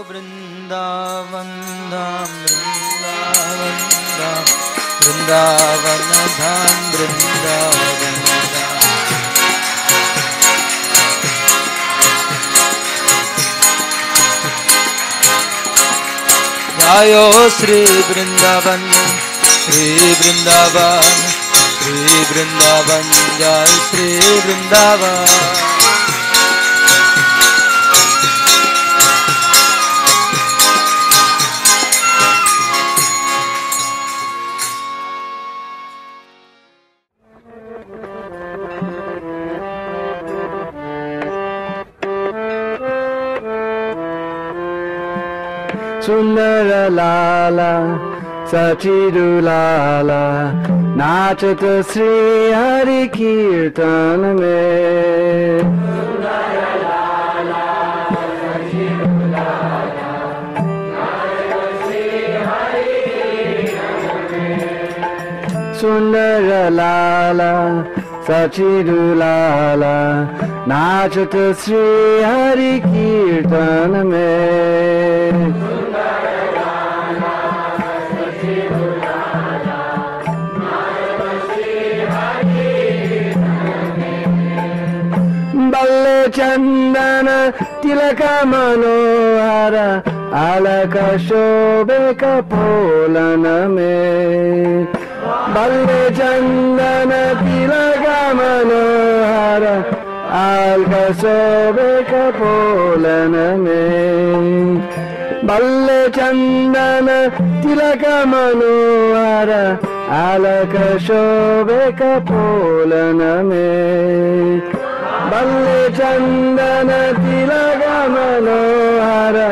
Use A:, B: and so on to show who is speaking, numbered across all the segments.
A: Vrindavan Dham, Vrindavan Dham, Vrindavan Dham, Vrindavan Dham. Jayo Sri Vrindavan, Sri Vrindavan, Sri Vrindavan, Jai Sri Vrindavan.
B: Sundara Lala, Sachidu Lala, Nachata Sri Hari Kirtan mein. Sundara Lala, Sachidu Lala, Nachata Sri Hari Kirtan mein. Sundara Lala, Sachidu Lala, Nachata Sri Hari Kirtan mein. Balle Chandana Tilaka Manohara Alaka Shobhe Kapolana mein. Balle Chandana Tilaka Manohara Alaka Shobhe Kapolana mein. Balle Chandana Tilaka Manohara Alaka Shobhe Kapolana mein. Balle Chandana Tilaka Manohara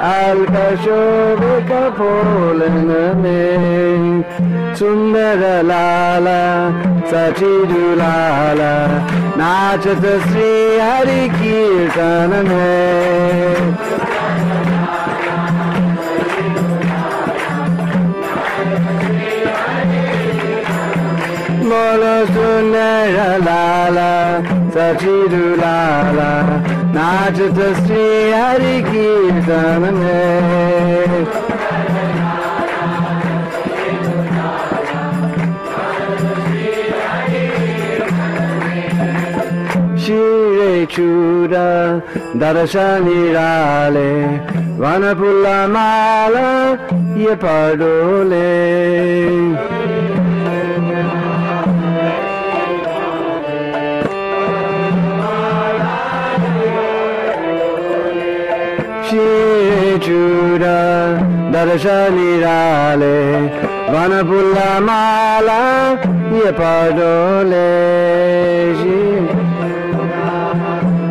B: Alka Shobhe Kapolana mein. Sundara Lala Sachidu Lala Nachata Sri Hari Kirtan mein. Molo Sundara Lala Sachidu Lala Nachata Sri Hari Kirtan mein. Shire Chuda Darashani Rale Vanapula Mala Ye Pardole. Juda Darashani Rale Vanapula Mala Ye Pardole.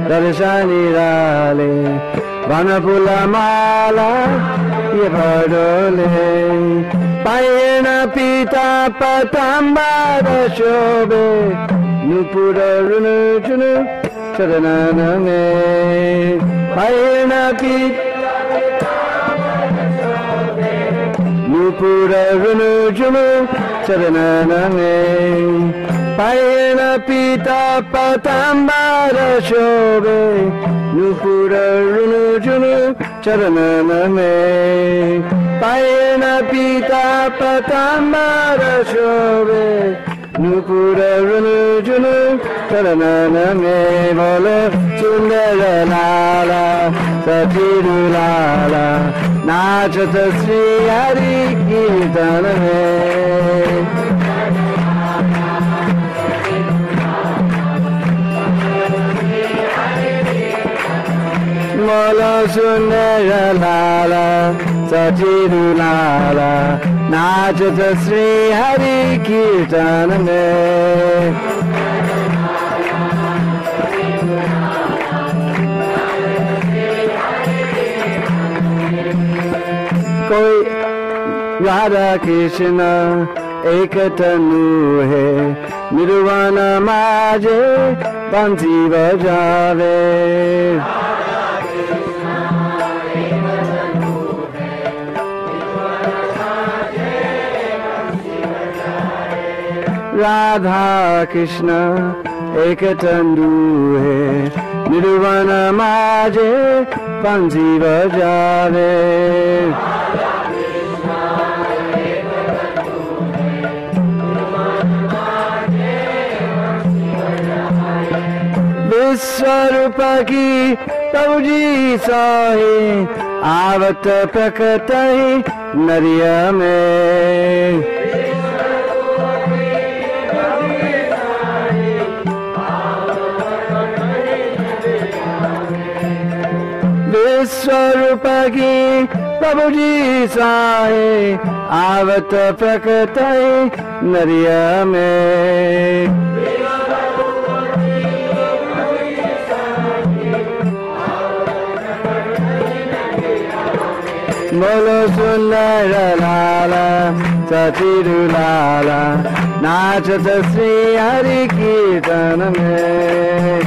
B: Darashani Rale Vanapula Mala Ye Pardole. Payena Pita Patambara Shobhe Nupura Runu Junu Charanana mein. Payena Pita Nupura Runu Junu Charanana mein. Payena Pita Patambara Shobhe Nupura Runu Junu Charanana mein. Payena Pita Patambara Shobhe Nupura Runu Junu Charanana mein. Bolo Sundara Lala Sachidu Lala Nachata Sri Hari Kirtan mein. Molo Sundara Lala Sachidu Lala Nachata Sri Hari Kirtan mein. Radha Krishna एक तनु है Nirvana maje bansi bajave. Radha Krishna ek tandu hai, Nirvana maje bansi bajave. Viswarupa ki Babaji sahe, avat prakatai nariya mein. Viswarupa ki Babaji sahe, avat prakatai nariya mein. Bolo Sundara Lala, Sachiru Lala, Nachata Sri Hari Kirtana mein.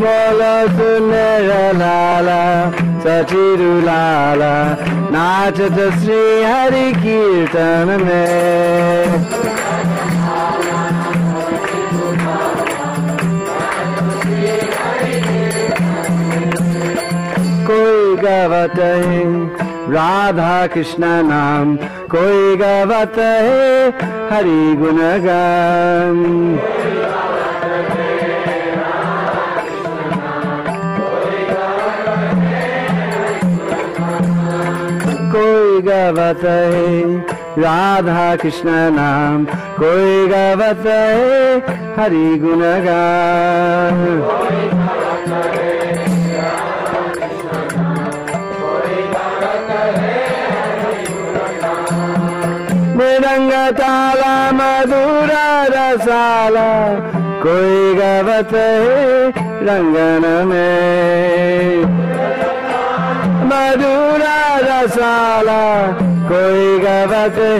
B: Bolo Sundara Lala, Sachiru Lala, Nachata Sri Hari Kirtana mein. कोई गावता है राधा कृष्ण नाम, कोई गावता है हरि गुणगान. कोई गावता है राधा कृष्ण नाम, कोई गावता है हरि गुणगान. मृदंगा ताला मधुरा रसाला, कोई गावत है रंगन में. मधुरा रसाला कोई गावत है.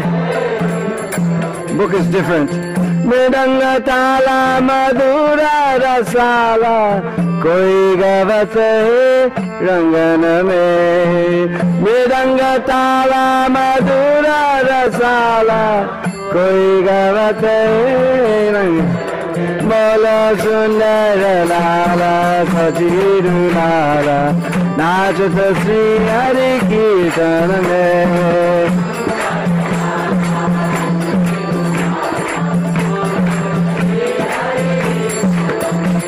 B: Book is different. मृदंगा ताला मधुरा रसाला, कोई गावत है रंगन में. मृदंग ताला मधुरा रसाला, कोई गावत है रंग. बोलो सुंदर लाला सचिरु लाला, नाचत श्री हरि कीर्तन में.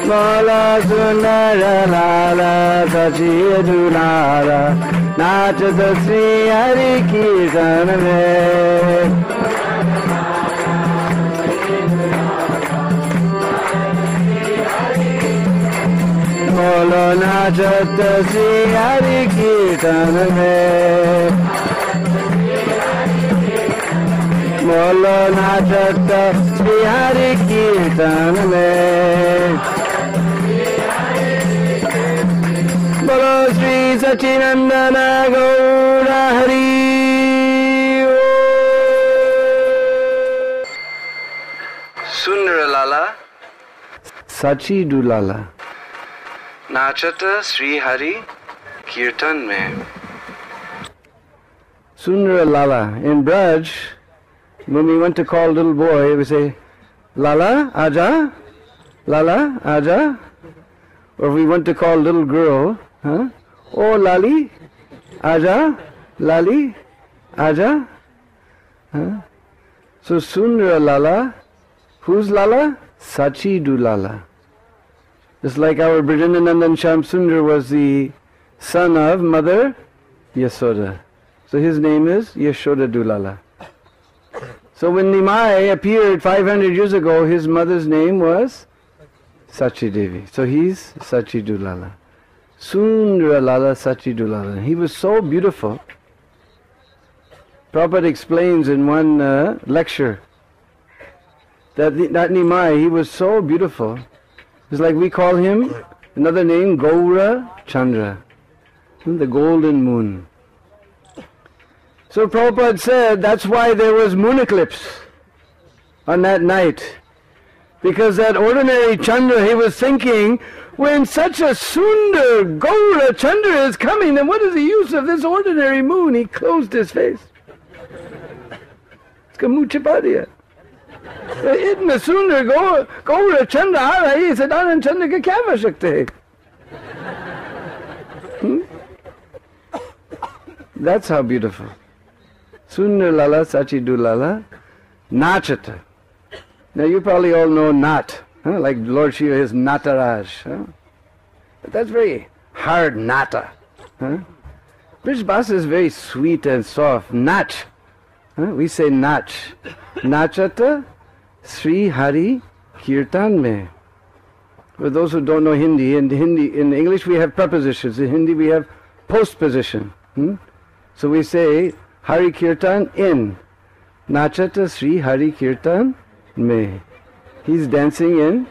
B: बोलो सुंदर लाला सचिरु लाला, नाचत श्री हरि कीर्तन में. बोलो नाचत श्री हरि कीर्तन में. बोलो नाचत श्री हरि कीर्तन में. बोलो श्री सच्चिदानंद गौर हरि. सुंदर लाला सची दुलाला, नाचत श्री हरि कीर्तन में. Sundara Lala. In Braj, when we went to call a little boy, we say, Lala, Aja, Lala, Aja. Or if we went to call a little girl, huh? Oh, Lali, Aja, Lali, Aja. Huh? So Sundara Lala, who's Lala? Sachi Du Lala. Just like our Brijananandan Shyam Sundar was the son of Mother Yasoda. So his name is Yashoda Dulala. So when Nimai appeared 500 years ago, his mother's name was Sachi Devi. So he's Sachi Dulala. Sundara Lala Sachi Dulala. He was so beautiful. Prabhupada explains in one lecture that that Nimai, he was so beautiful. It's like we call him, another name, Gaura Chandra, the golden moon. So Prabhupada said that's why there was moon eclipse on that night. Because that ordinary Chandra, he was thinking, when such a Sundar Gaura Chandra is coming, then what is the use of this ordinary moon? He closed his face. Iska muh chipa diya. Itna Sundar Gaura Chandra aa raha hai, Sadanand Chandra ka kya avashyakta hai? That's how beautiful. Sundar Lala Sachi Du Lala Nachata. Now you probably all know Nat, like Lord Shiva is Nataraj. But that's very hard Nata. British Bhasa is very sweet and soft. Nach. We say Nach. Nachata Sri Hari Kirtan Me. For those who don't know Hindi, in English we have prepositions. In Hindi we have postposition. So we say Hari Kirtan in. Nachata Sri Hari Kirtan Me. He's dancing in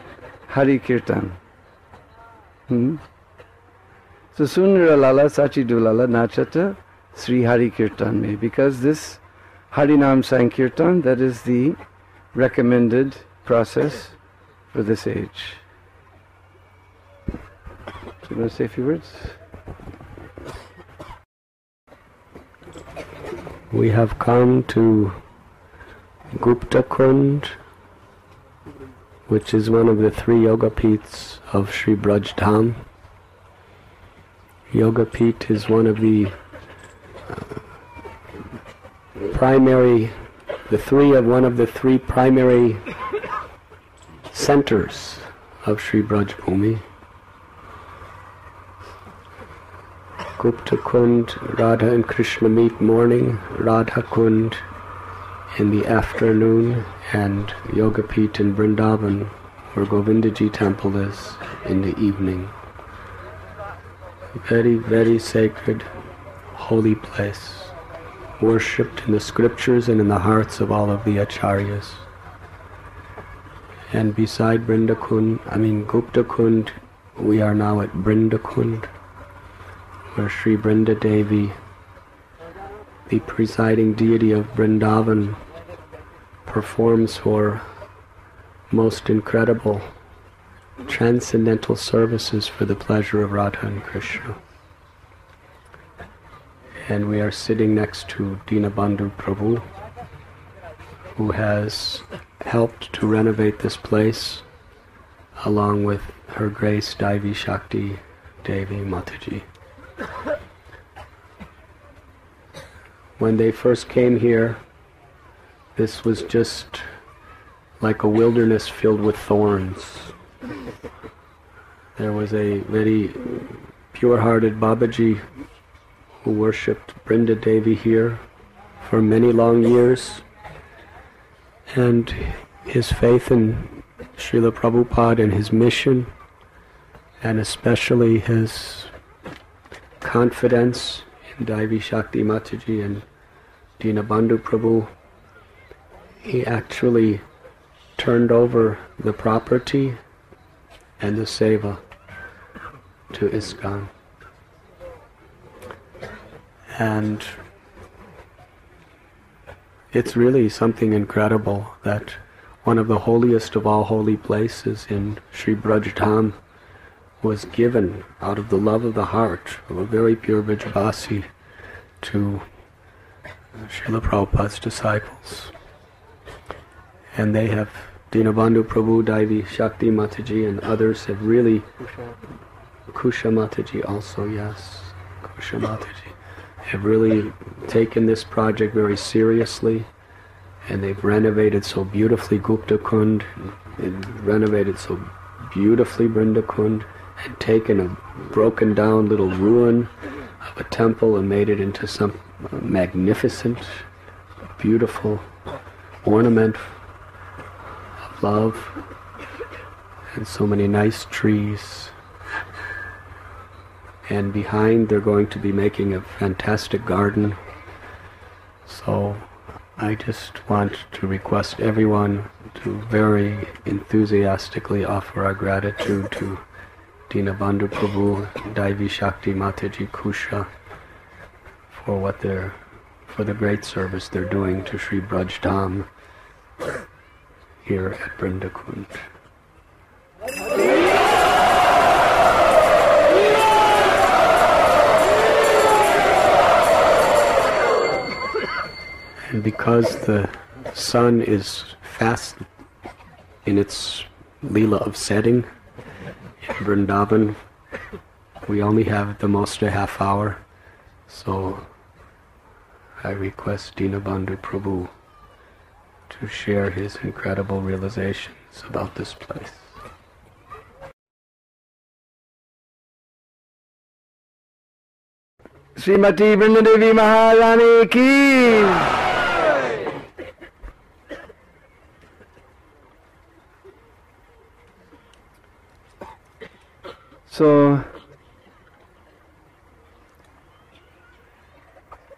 B: Hari Kirtan. So Sundara Lala Sachi Dulala Nachata Sri Hari Kirtan Me. Because this Harinam Sankirtan, that is the recommended process for this age. So you want to say a few words?
C: We have come to Gupta Kund, which is one of the 3 yoga peeths of Sri Braj Dham. Yoga peeth is one of the one of the three primary centers of Sri Braj Bhumi. Gupta Kund, Radha and Krishna meet morning, Radha Kund in the afternoon, and Yoga Peeth in Vrindavan, where Govindaji temple is, in the evening. Very, very sacred, holy place, worshipped in the scriptures and in the hearts of all of the acharyas. And beside Gupta Kund, we are now at Vrinda Kund, where Sri Vrinda Devi, the presiding deity of Vrindavan, performs her most incredible transcendental services for the pleasure of Radha and Krishna. And we are sitting next to Dinabandhu Prabhu, who has helped to renovate this place, along with Her Grace Daivi Shakti Devi Mataji. When they first came here, this was just like a wilderness filled with thorns. There was a very pure-hearted Babaji who worshipped Vrinda Devi here for many long years, and his faith in Srila Prabhupada and his mission, and especially his confidence in Daivi Shakti Mataji and Dinabandhu Prabhu, he actually turned over the property and the seva to ISKCON. And it's really something incredible that one of the holiest of all holy places in Sri Braj Dham was given out of the love of the heart of a very pure Vrijavasi to Srila Prabhupada's disciples. And they have, Dinabandhu Prabhu, Daivi Shakti Mataji and others have really, Kusha Mataji also, yes, Kusha Mataji, have really taken this project very seriously, and they've renovated so beautifully Gupta Kund, and renovated so beautifully Vrinda Kund, and taken a broken down little ruin of a temple and made it into some magnificent, beautiful ornament of love, and so many nice trees. And behind they're going to be making a fantastic garden. So I just want to request everyone to very enthusiastically offer our gratitude to Dinabandhu Prabhu, Daivi Shakti Mataji Kusha for for the great service they're doing to Sri Braj Dham here at Vrinda Kund. And because the sun is fast in its Leela of setting in Vrindavan, we only have at the most a half hour, so I request Dinabandhu Prabhu to share his incredible realizations about this place.
B: Srimati Vrindadevi Maharani ki. So,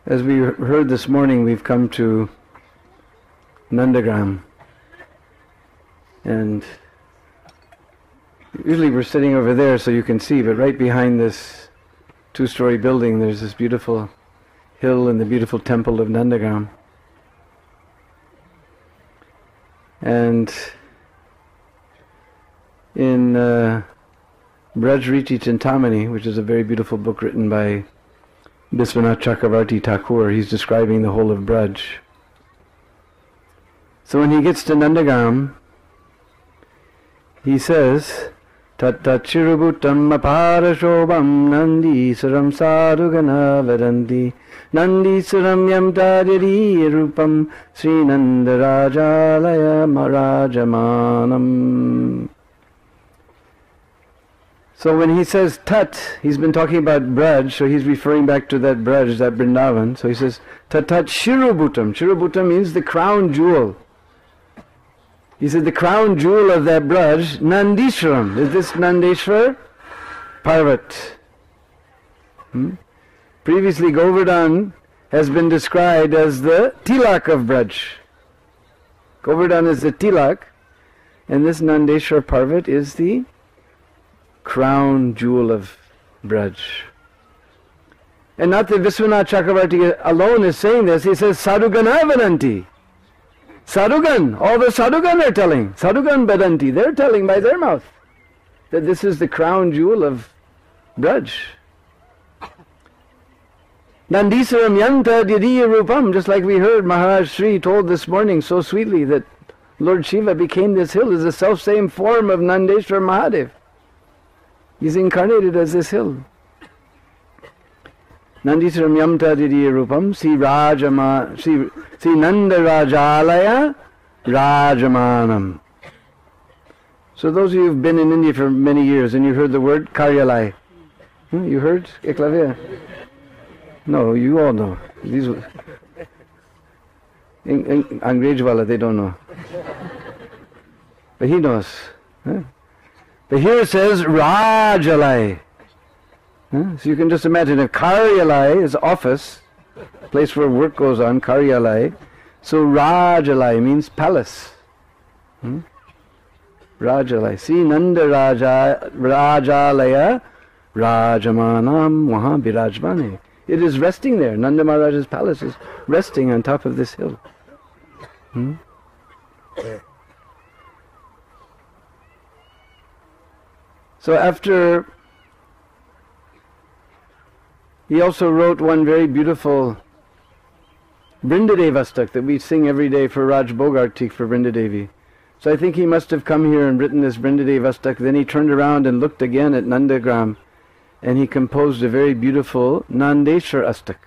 B: as we heard this morning, we've come to Nandagram, and usually we're sitting over there so you can see, but right behind this two-story building there's this beautiful hill and the beautiful temple of Nandagram. And in Brajriti Chintamani, which is a very beautiful book written by Biswanath Chakravarti Thakur, he's describing the whole of Braj. So when he gets to Nandagram, he says, Tat tat shirubutam aparashobam nandisaram sadhugana vadanti nandisaram yam tadiri rupam srinandarajalaya marajamanam. So when he says Tat, he's been talking about Braj, so he's referring back to that Braj, that Vrindavan. So he says, Tat Tat Shirubutam. Shirubutam means the crown jewel. He said the crown jewel of that Braj, Nandishwaram. Is this Nandeshwar? Parvat. Previously Govardhan has been described as the Tilak of Braj. Govardhan is the Tilak, and this Nandeshwar Parvat is the crown jewel of Braj. And not that Viswanath Chakravarti alone is saying this, he says Sadhugana Vadanti. Sadhugan, all the Sadhugan are telling, Sadhugan Vadanti, they're telling by their mouth that this is the crown jewel of Braj. Nandisaram Yanta Diriya Rupam, just like we heard Maharaj Sri told this morning so sweetly that Lord Shiva became this hill as the self-same form of Nandeshwar Mahadev. He's incarnated as this hill. Nandisaram Yamta Diriya Rupam Sri Nanda Rajalaya Rajamanam. So those of you who've been in India for many years and you heard the word Karyalai. You heard Eklavya? No, you all know. These in Angrejwala they don't know. But he knows. But here it says Rajalai. So you can just imagine if Karyalai is office, place where work goes on, Karyalai. So Rajalai means palace. Rajalai. See Nanda Rajalaya Rajamanam Waha Birajmane. It is resting there. Nanda Maharaj's palace is resting on top of this hill. So after, he also wrote one very beautiful Vrindadev-astak that we sing every day for Raj Bogartik for Vrindadevi. So I think he must have come here and written this Vrindadev-astak. Then he turned around and looked again at Nandagram and he composed a very beautiful Nandeshwar astak,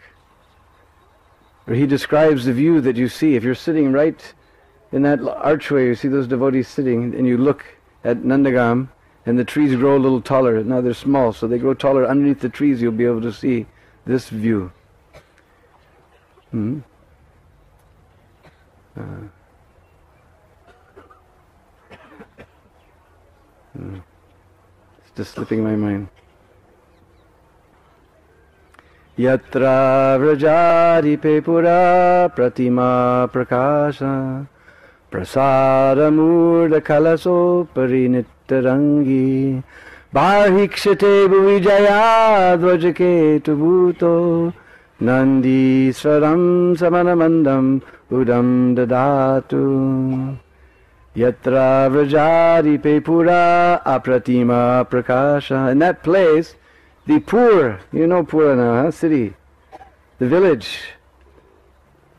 B: where he describes the view that you see. If you're sitting right in that archway, you see those devotees sitting, and you look at Nandagram, and the trees grow a little taller. Now they're small, so they grow taller. Underneath the trees you'll be able to see this view. It's just slipping my mind. Yatra vrajari pepura pratima prakasha prasada murda kalaso Nandi Swaram Samanamandam Udam Dadatu Yatra Vrajari Pepura Apratima Prakasha. In that place, the Pur, you know Pura now, huh? City, the village,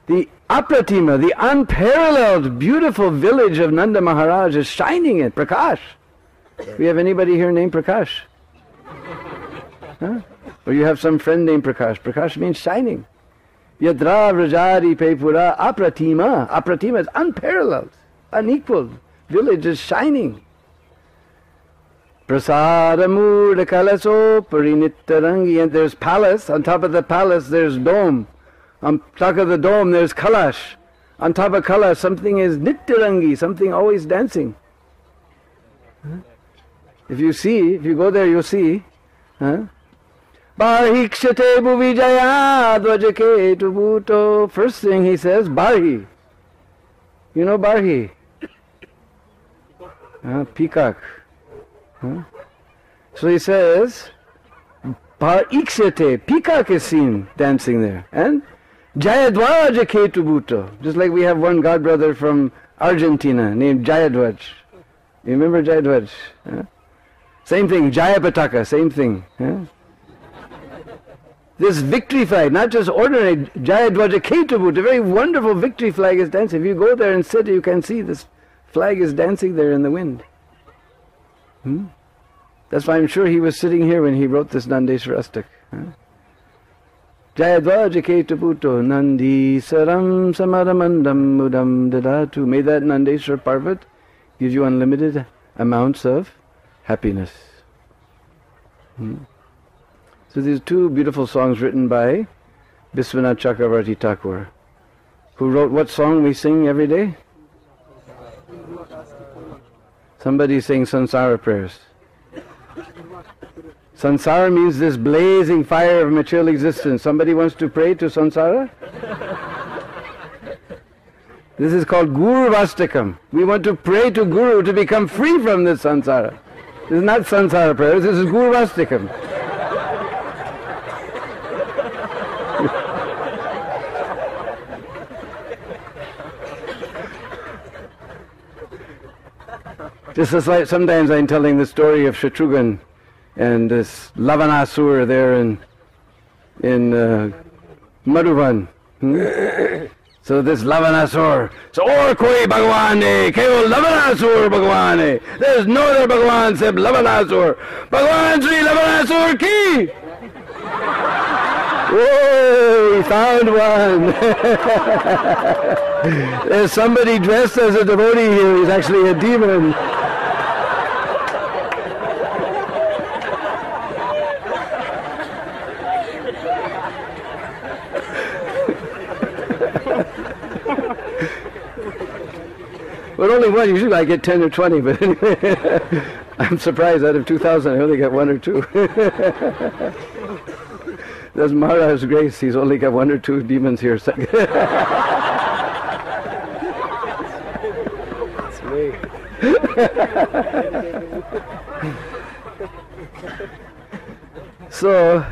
B: the Apratima, the unparalleled, beautiful village of Nanda Maharaj is shining in Prakash. We have anybody here named Prakash? Huh? Or you have some friend named Prakash. Prakash means shining. Yadra Vrajari Pepura Apratima. Apratima is unparalleled, unequaled. Village is shining. Prasada Murda Kalaso Parinittarangi. And there's palace. On top of the palace there's dome. On top of the dome there's Kalash. On top of Kalash something is Nittarangi, something always dancing. Huh? If you go there you'll see. Huh? Barhikshate bhuvijaya dvajake tubuto. First thing he says, Barhi. You know Barhi? Peacock. So he says, Barhikshate, peacock is seen dancing there. And Jayadvajake tubuto. Just like we have one godbrother from Argentina named Jayadvaj. You remember Jayadvaj? Same thing, Jayapataka, same thing. This victory flag, not just ordinary Jayadvaja Ketubut, a very wonderful victory flag is dancing. If you go there and sit, you can see this flag is dancing there in the wind. That's why I'm sure he was sitting here when he wrote this Nandeswara Astak. Jayadvaja Ketubuto Nandi Saram Samaramandam Mudam Dadatu. May that Nandeswara Parvat give you unlimited amounts of happiness. So these two beautiful songs written by Biswanath Chakravarti Thakur, who wrote what song we sing every day? Somebody sings Sansara prayers. Sansara means this blazing fire of material existence. Somebody wants to pray to Sansara? This is called Guru Vastakam. We want to pray to Guru to become free from this Sansara. This is not Sansara prayers, this is Guru Vastakam. Just as like sometimes I'm telling the story of Shatrughan and this Lavanasur there in Madhuban. So this Lavanasur, so or koi Bhagwan hai, keval Lavanasur Bhagwan hai. There is no other Bhagwan except Lavanasur. Bhagwan Sri Lavanasur ki! Whoa, we found one. There's somebody dressed as a devotee here. He's actually a demon. But only one. Usually I get 10 or 20, but anyway, I'm surprised out of 2,000 I only got 1 or 2. That's Maharaj's grace. He's only got 1 or 2 demons here. That's me. So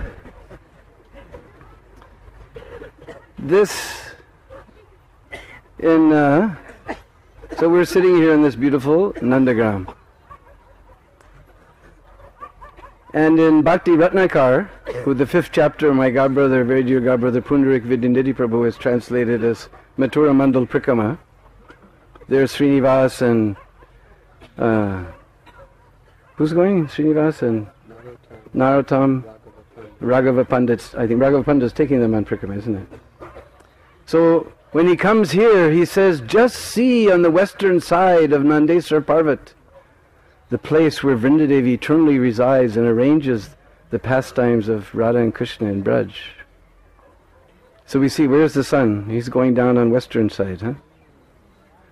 B: this so we're sitting here in this beautiful Nandagram. And in Bhakti Ratnakar, who the 5th chapter, my godbrother, very dear godbrother Pundarik Vidyanditi Prabhu has translated as Mathura Mandal Prikama, there's Srinivas and who's going? Srinivas and Narottam, Raghava Pandit. I think Raghava Pandit is taking them on Prikama, isn't it? So when he comes here, he says, just see on the western side of Nandeswar Parvat, the place where Vrindadevi eternally resides and arranges the pastimes of Radha and Krishna in Braj. So we see, where's the sun? He's going down on western side, huh?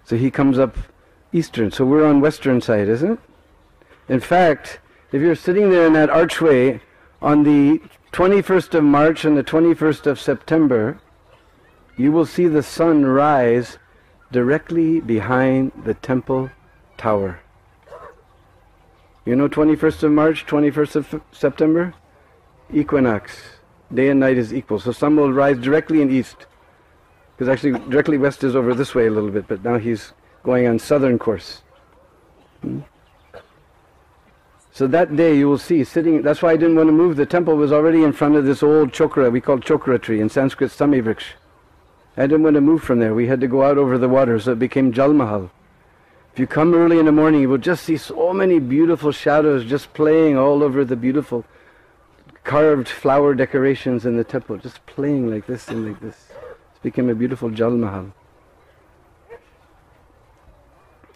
B: So he comes up eastern. So we're on western side, isn't it? In fact, if you're sitting there in that archway on the 21st of March and the 21st of September, you will see the sun rise directly behind the temple tower. You know 21st of March, 21st of September? Equinox. Day and night is equal. So sun will rise directly in east. Because actually directly west is over this way a little bit, but now he's going on southern course. So that day you will see sitting, that's why I didn't want to move, the temple was already in front of this old chokra, we call chokra tree, in Sanskrit Samivriksha. I didn't want to move from there, we had to go out over the water, so it became Jal Mahal. If you come early in the morning, you will just see so many beautiful shadows just playing all over the beautiful carved flower decorations in the temple, just playing like this and like this. It became a beautiful Jal Mahal.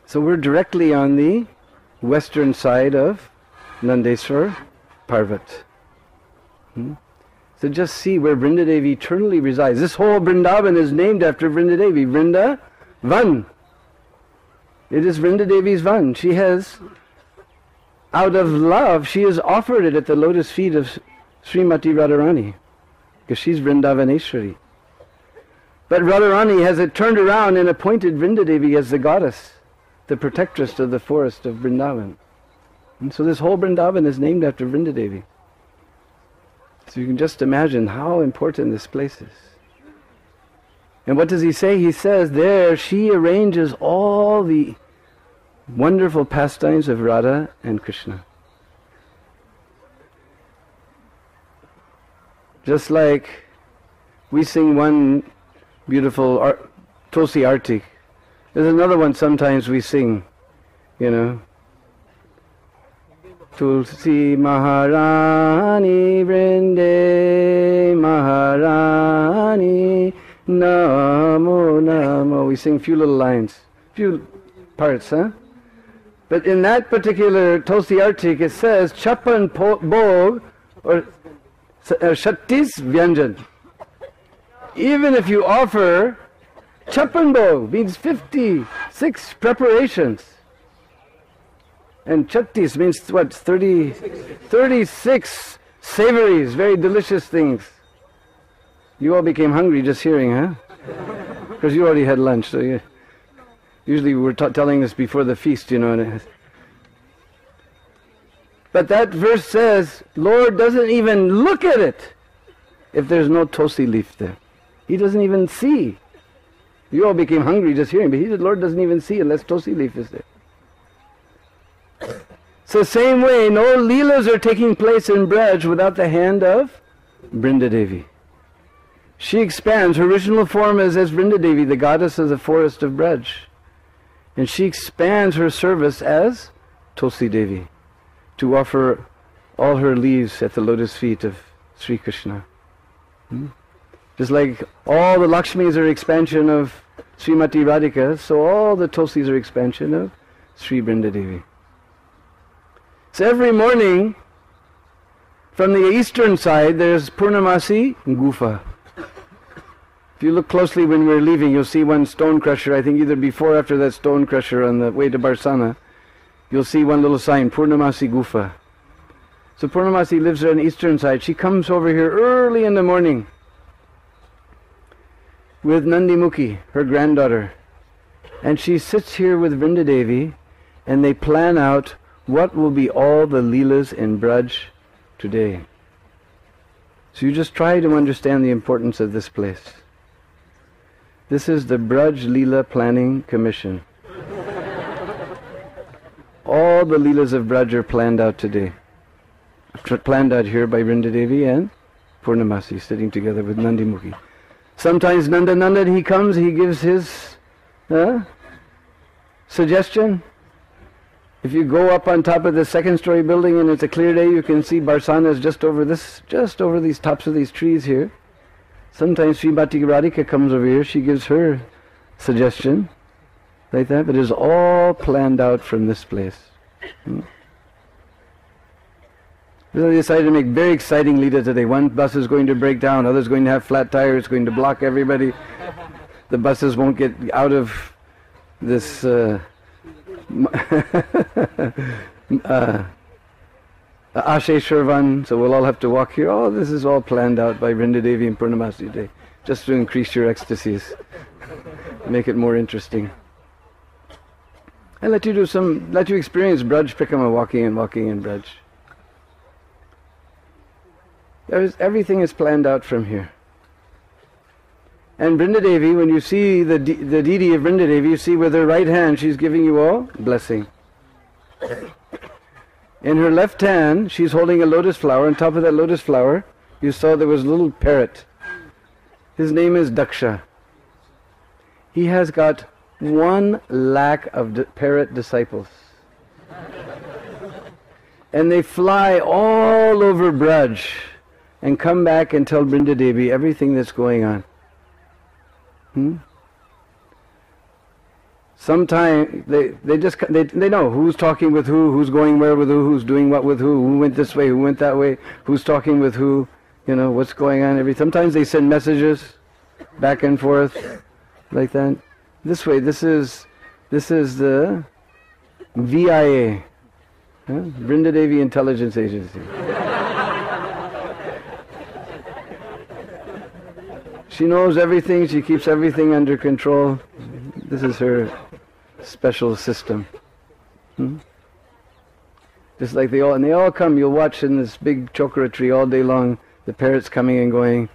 B: So we're directly on the western side of Nandeswar Parvat. So just see where Vrindadevi eternally resides. This whole Vrindavan is named after Vrindadevi. Vrindavan. It is Vrindadevi's van. She has, out of love, she has offered it at the lotus feet of Srimati Radharani, because she's Vrindavaneshwari. But Radharani has it turned around and appointed Vrindadevi as the goddess, the protectress of the forest of Vrindavan. And so this whole Vrindavan is named after Vrindadevi. So you can just imagine how important this place is. And what does he say? He says there she arranges all the wonderful pastimes of Radha and Krishna. Just like we sing one beautiful Tulsi Arti, there's another one sometimes we sing, you know. Tulsi Maharani Vrinde Maharani Namo Namo. We sing few little lines, few parts, huh? But in that particular Tulsi Artik it says Chapan Bhog or Shattis Vyanjan. Even if you offer Chapan Bhog, means 56 preparations. And Chattis means what? 36 savories, very delicious things. You all became hungry just hearing, huh? Because you already had lunch, so you, usually we're telling this before the feast, you know. But that verse says, Lord doesn't even look at it if there's no Tulsi leaf there. He doesn't even see. You all became hungry just hearing, but the Lord doesn't even see unless Tulsi leaf is there. So same way, no Leelas are taking place in Braj without the hand of Vrindadevi. She expands, her original form is as Vrindadevi, the goddess of the forest of Braj. And she expands her service as Tulsi Devi, to offer all her leaves at the lotus feet of Sri Krishna. Just like all the Lakshmis are expansion of Srimati Radhika, so all the Tulsis are expansion of Sri Vrindadevi. So every morning, from the eastern side, there's Purnamasi Gufa. If you look closely when we're leaving, you'll see one stone crusher, I think either before or after that stone crusher on the way to Barsana, you'll see one little sign, Purnamasi Gufa. So Purnamasi lives there on the eastern side. She comes over here early in the morning with Nandimukhi, her granddaughter. And she sits here with Vrindadevi, and they plan out what will be all the Leelas in Braj today. So you just try to understand the importance of this place. This is the Braj Leela Planning Commission. All the Leelas of Braj are planned out today. Planned out here by Vrindadevi and Purnamasi sitting together with Nandimukhi. Sometimes Nanda, he comes, he gives his suggestion. If you go up on top of the second story building and it's a clear day, you can see Barsana is just over these tops of these trees here. Sometimes Srimati Radhika comes over here, she gives her suggestion, like that, but it is all planned out from this place. So they decided to make very exciting Leela today. One bus is going to break down, others going to have flat tires, going to block everybody. The buses won't get out of this Asheshwarvan, so we'll all have to walk here. Oh, this is all planned out by Vrindadevi and Purnamasi today, just to increase your ecstasies, make it more interesting. And let you experience Braj Prikama, walking in Braj. Everything is planned out from here. And Vrinda Devi, when you see the deity of Vrinda Devi, you see with her right hand she's giving you all blessing. In her left hand she's holding a lotus flower. On top of that lotus flower you saw there was a little parrot. His name is Daksha. He has got 1 lakh of parrot disciples. And they fly all over Braj and come back and tell Vrinda Devi everything that's going on. Sometimes they know who's talking with who's going where with who's doing what with who went this way, who went that way, who's talking with who, what's going on. Sometimes they send messages back and forth like that. This way, this is the VIA, Vrinda Devi Intelligence Agency. She knows everything, she keeps everything under control. This is her special system. Just like they all come, you'll watch in this big chokra tree all day long, the parrots coming and going.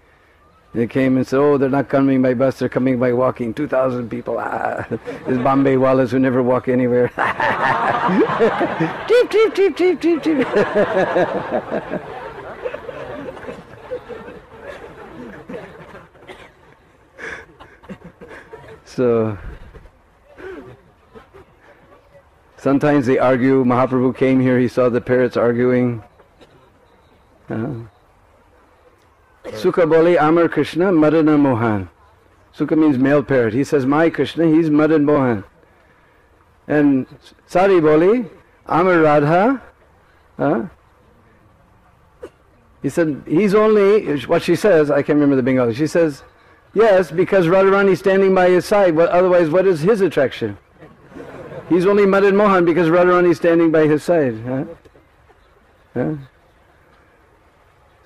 B: They came and said, oh, they're not coming by bus, they're coming by walking. 2,000 people. There's Bombay Wallas who never walk anywhere. Cheep, cheep, cheep, cheep, cheep, cheep. So, sometimes they argue. Mahaprabhu came here, he saw the parrots arguing. Sukha boli Amar Krishna Madana Mohan. Sukha means male parrot. He says, my Krishna, he's Madan Mohan. And Sari boli Amar Radha. He said, he's only, what she says, I can't remember the Bengali. She says, yes, because Radharani is standing by his side. Otherwise, what is his attraction? He's only Madan Mohan because Radharani is standing by his side.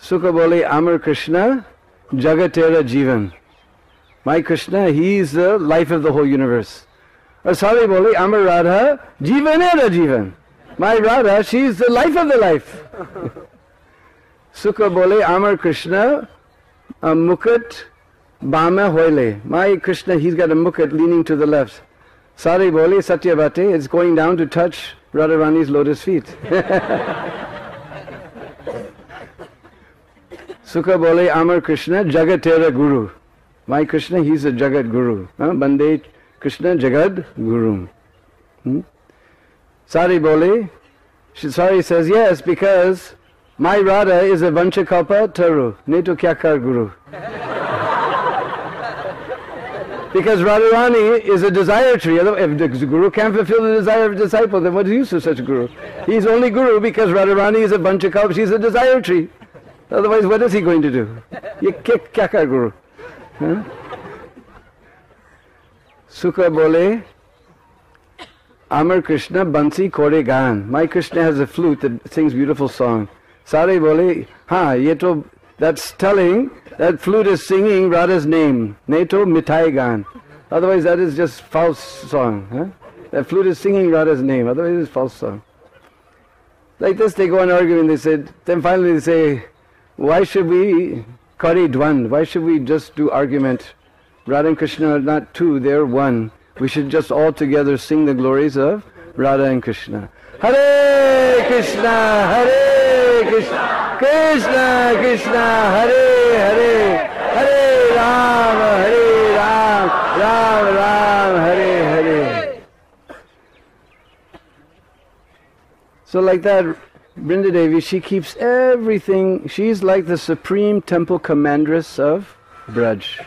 B: Sukha boli Amar Krishna Jagatera Jivan. My Krishna, he is the life of the whole universe. Or Sari boli Amar Radha Jivanera Jivan. My Radha, she is the life of the life. Sukha boli Amar Krishna Mukhat Bama Hoile. My Krishna, he's got a mukhat leaning to the left. Sari boli Satyavati, it's going down to touch Radharani's lotus feet. Sukha bole Amar Krishna Jagatera Guru. My Krishna, he's a Jagat Guru. Bande Krishna Jagat Guru. Sari bole, Sari says, yes, because my Radha is a Vanchakalpa Taru, Netu Kyakar Guru. Because Radharani is a desire tree. If the Guru can't fulfill the desire of a disciple, then what is the use of such a Guru? He's only Guru because Radharani is a Vanchakalpa, she's a desire tree. Otherwise, what is he going to do? Ye Kyakar Guru. Sukha bole Amar Krishna Bansi Kore Gan. My Krishna has a flute that sings beautiful song. Sare bole, ye to, that's telling, that flute is singing Radha's name. Neto Mitai Gan. Otherwise that is just false song. That flute is singing Radha's name. Otherwise it's false song. Like this they go on arguing. They said, then finally they say, why should we kari dvand? Why should we just do argument? Radha and Krishna are not two, they're one. We should just all together sing the glories of Radha and Krishna. Hare Krishna, Hare Krishna, Krishna Krishna, Hare Hare, Hare Rama, Hare Rama, Rama Rama, Hare Hare. So like that, Vrinda Devi, she keeps everything. She's like the supreme temple commandress of Braj.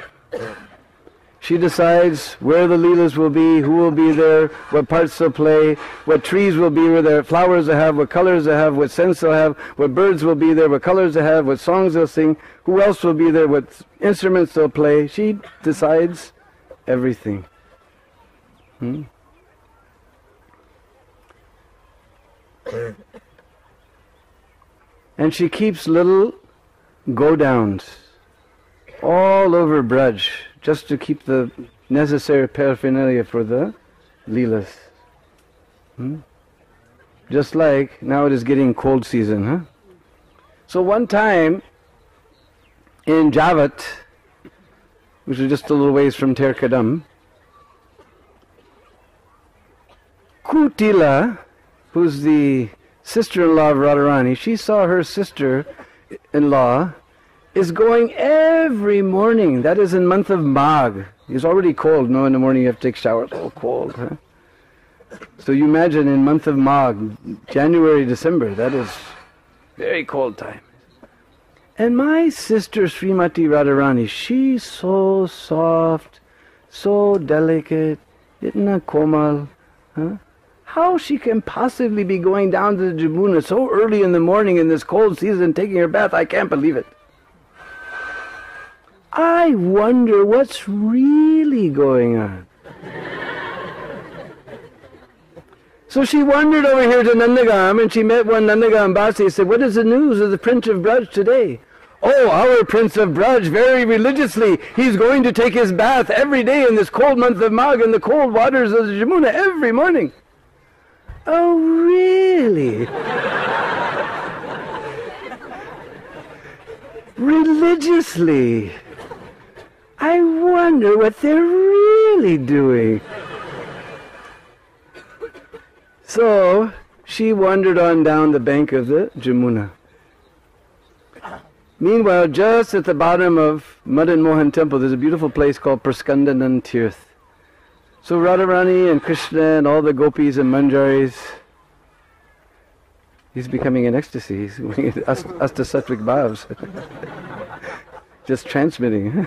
B: She decides where the Leelas will be, who will be there, what parts they'll play, what trees will be, where their flowers they'll have, what colors they'll have, what scents they'll have, what birds will be there, what colors they'll have, what songs they'll sing, who else will be there, what instruments they'll play. She decides everything. And she keeps little go-downs all over Braj, just to keep the necessary paraphernalia for the Leelas. Just like now it is getting cold season. So one time in Javat, which is just a little ways from Terkadam, Kutila, who's the sister-in-law of Radharani, she saw her sister-in-law is going every morning. That is in month of Magh. It's already cold. No, in the morning you have to take showers. It's all cold. Huh? So you imagine in month of Magh, January, December, that is very cold time. And my sister Srimati Radharani, she's so soft, so delicate, itna komal. Huh? How she can possibly be going down to the Jamuna so early in the morning in this cold season, taking her bath, I can't believe it. I wonder what's really going on. So she wandered over here to Nandagam and she met one Nandagam Basi and said, "What is the news of the Prince of Braj today?" "Oh, our Prince of Braj, very religiously, he's going to take his bath every day in this cold month of Magh in the cold waters of the Jamuna every morning." "Oh, really?" Religiously. I wonder what they're really doing. So she wandered on down the bank of the Jamuna. Meanwhile, just at the bottom of Madan Mohan Temple, there's a beautiful place called Praskandanan Tirth. So Radharani and Krishna and all the gopis and manjaris, he's becoming in ecstasy. He's going into Astasattvic bhavs. Just transmitting.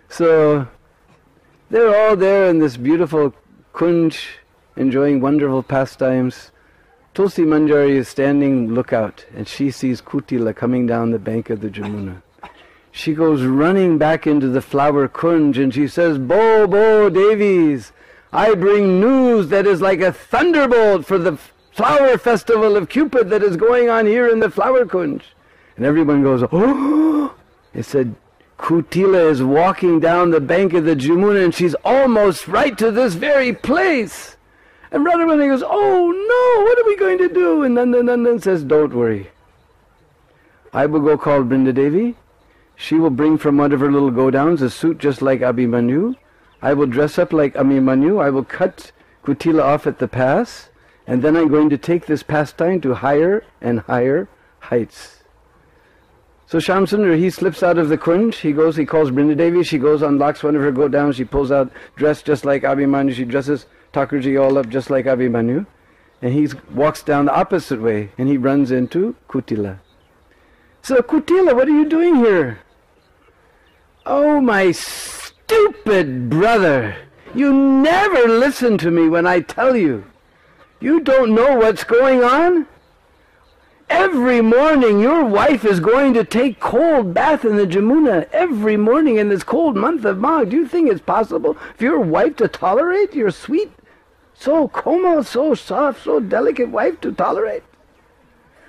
B: So they're all there in this beautiful kunj, enjoying wonderful pastimes. Tulsi Manjari is standing lookout, and she sees Kutila coming down the bank of the Jamuna. She goes running back into the flower kunj and she says, "Bo, Bo, Devis, I bring news that is like a thunderbolt for the flower festival of Cupid that is going on here in the flower kunj." And everyone goes, "Oh!" It said, Kutila is walking down the bank of the Jamuna and she's almost right to this very place. And Radharani goes, "Oh no, what are we going to do?" And Nandan says, "Don't worry. I will go call Vrinda Devi. She will bring from one of her little go-downs a suit just like Abhimanyu. I will dress up like Abhimanyu. I will cut Kutila off at the pass. And then I'm going to take this pastime to higher and higher heights." So Shamsundar, he slips out of the kunj, he calls Vrinda Devi, she goes, unlocks one of her go-downs, she pulls out, dressed just like Abhimanyu, she dresses Thakurji all up just like Abhimanyu, and he walks down the opposite way, and he runs into Kutila. So, "Kutila, what are you doing here?" "Oh, my stupid brother, you never listen to me when I tell you. You don't know what's going on? Every morning your wife is going to take cold bath in the Jamuna every morning in this cold month of Magh. Do you think it's possible for your wife to tolerate, your sweet, so komal, so soft, so delicate wife to tolerate?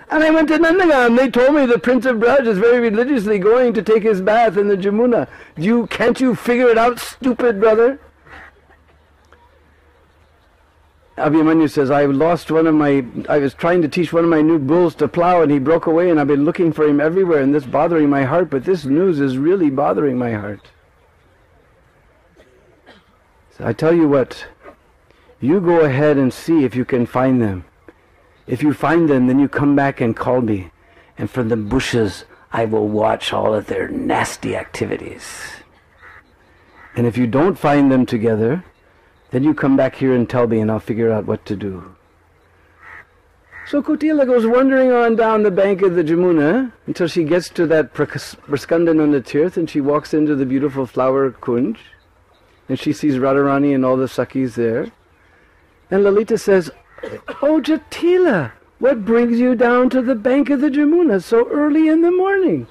B: And I went to Nandagam, they told me the Prince of Braj is very religiously going to take his bath in the Jamuna. Can't you figure it out, stupid brother?" Abhimanyu says, I was trying to teach one of my new bulls to plow and he broke away and I've been looking for him everywhere and this bothering my heart, but this news is really bothering my heart. So I tell you what, you go ahead and see if you can find them. If you find them, then you come back and call me, and from the bushes I will watch all of their nasty activities. And if you don't find them together, then you come back here and tell me and I'll figure out what to do. So Kutila goes wandering on down the bank of the Jamuna until she gets to that Praskandananda Tirth and she walks into the beautiful flower kunj and she sees Radharani and all the Sakhis there. And Lalita says, "Oh Jatila, what brings you down to the bank of the Jamuna so early in the morning?"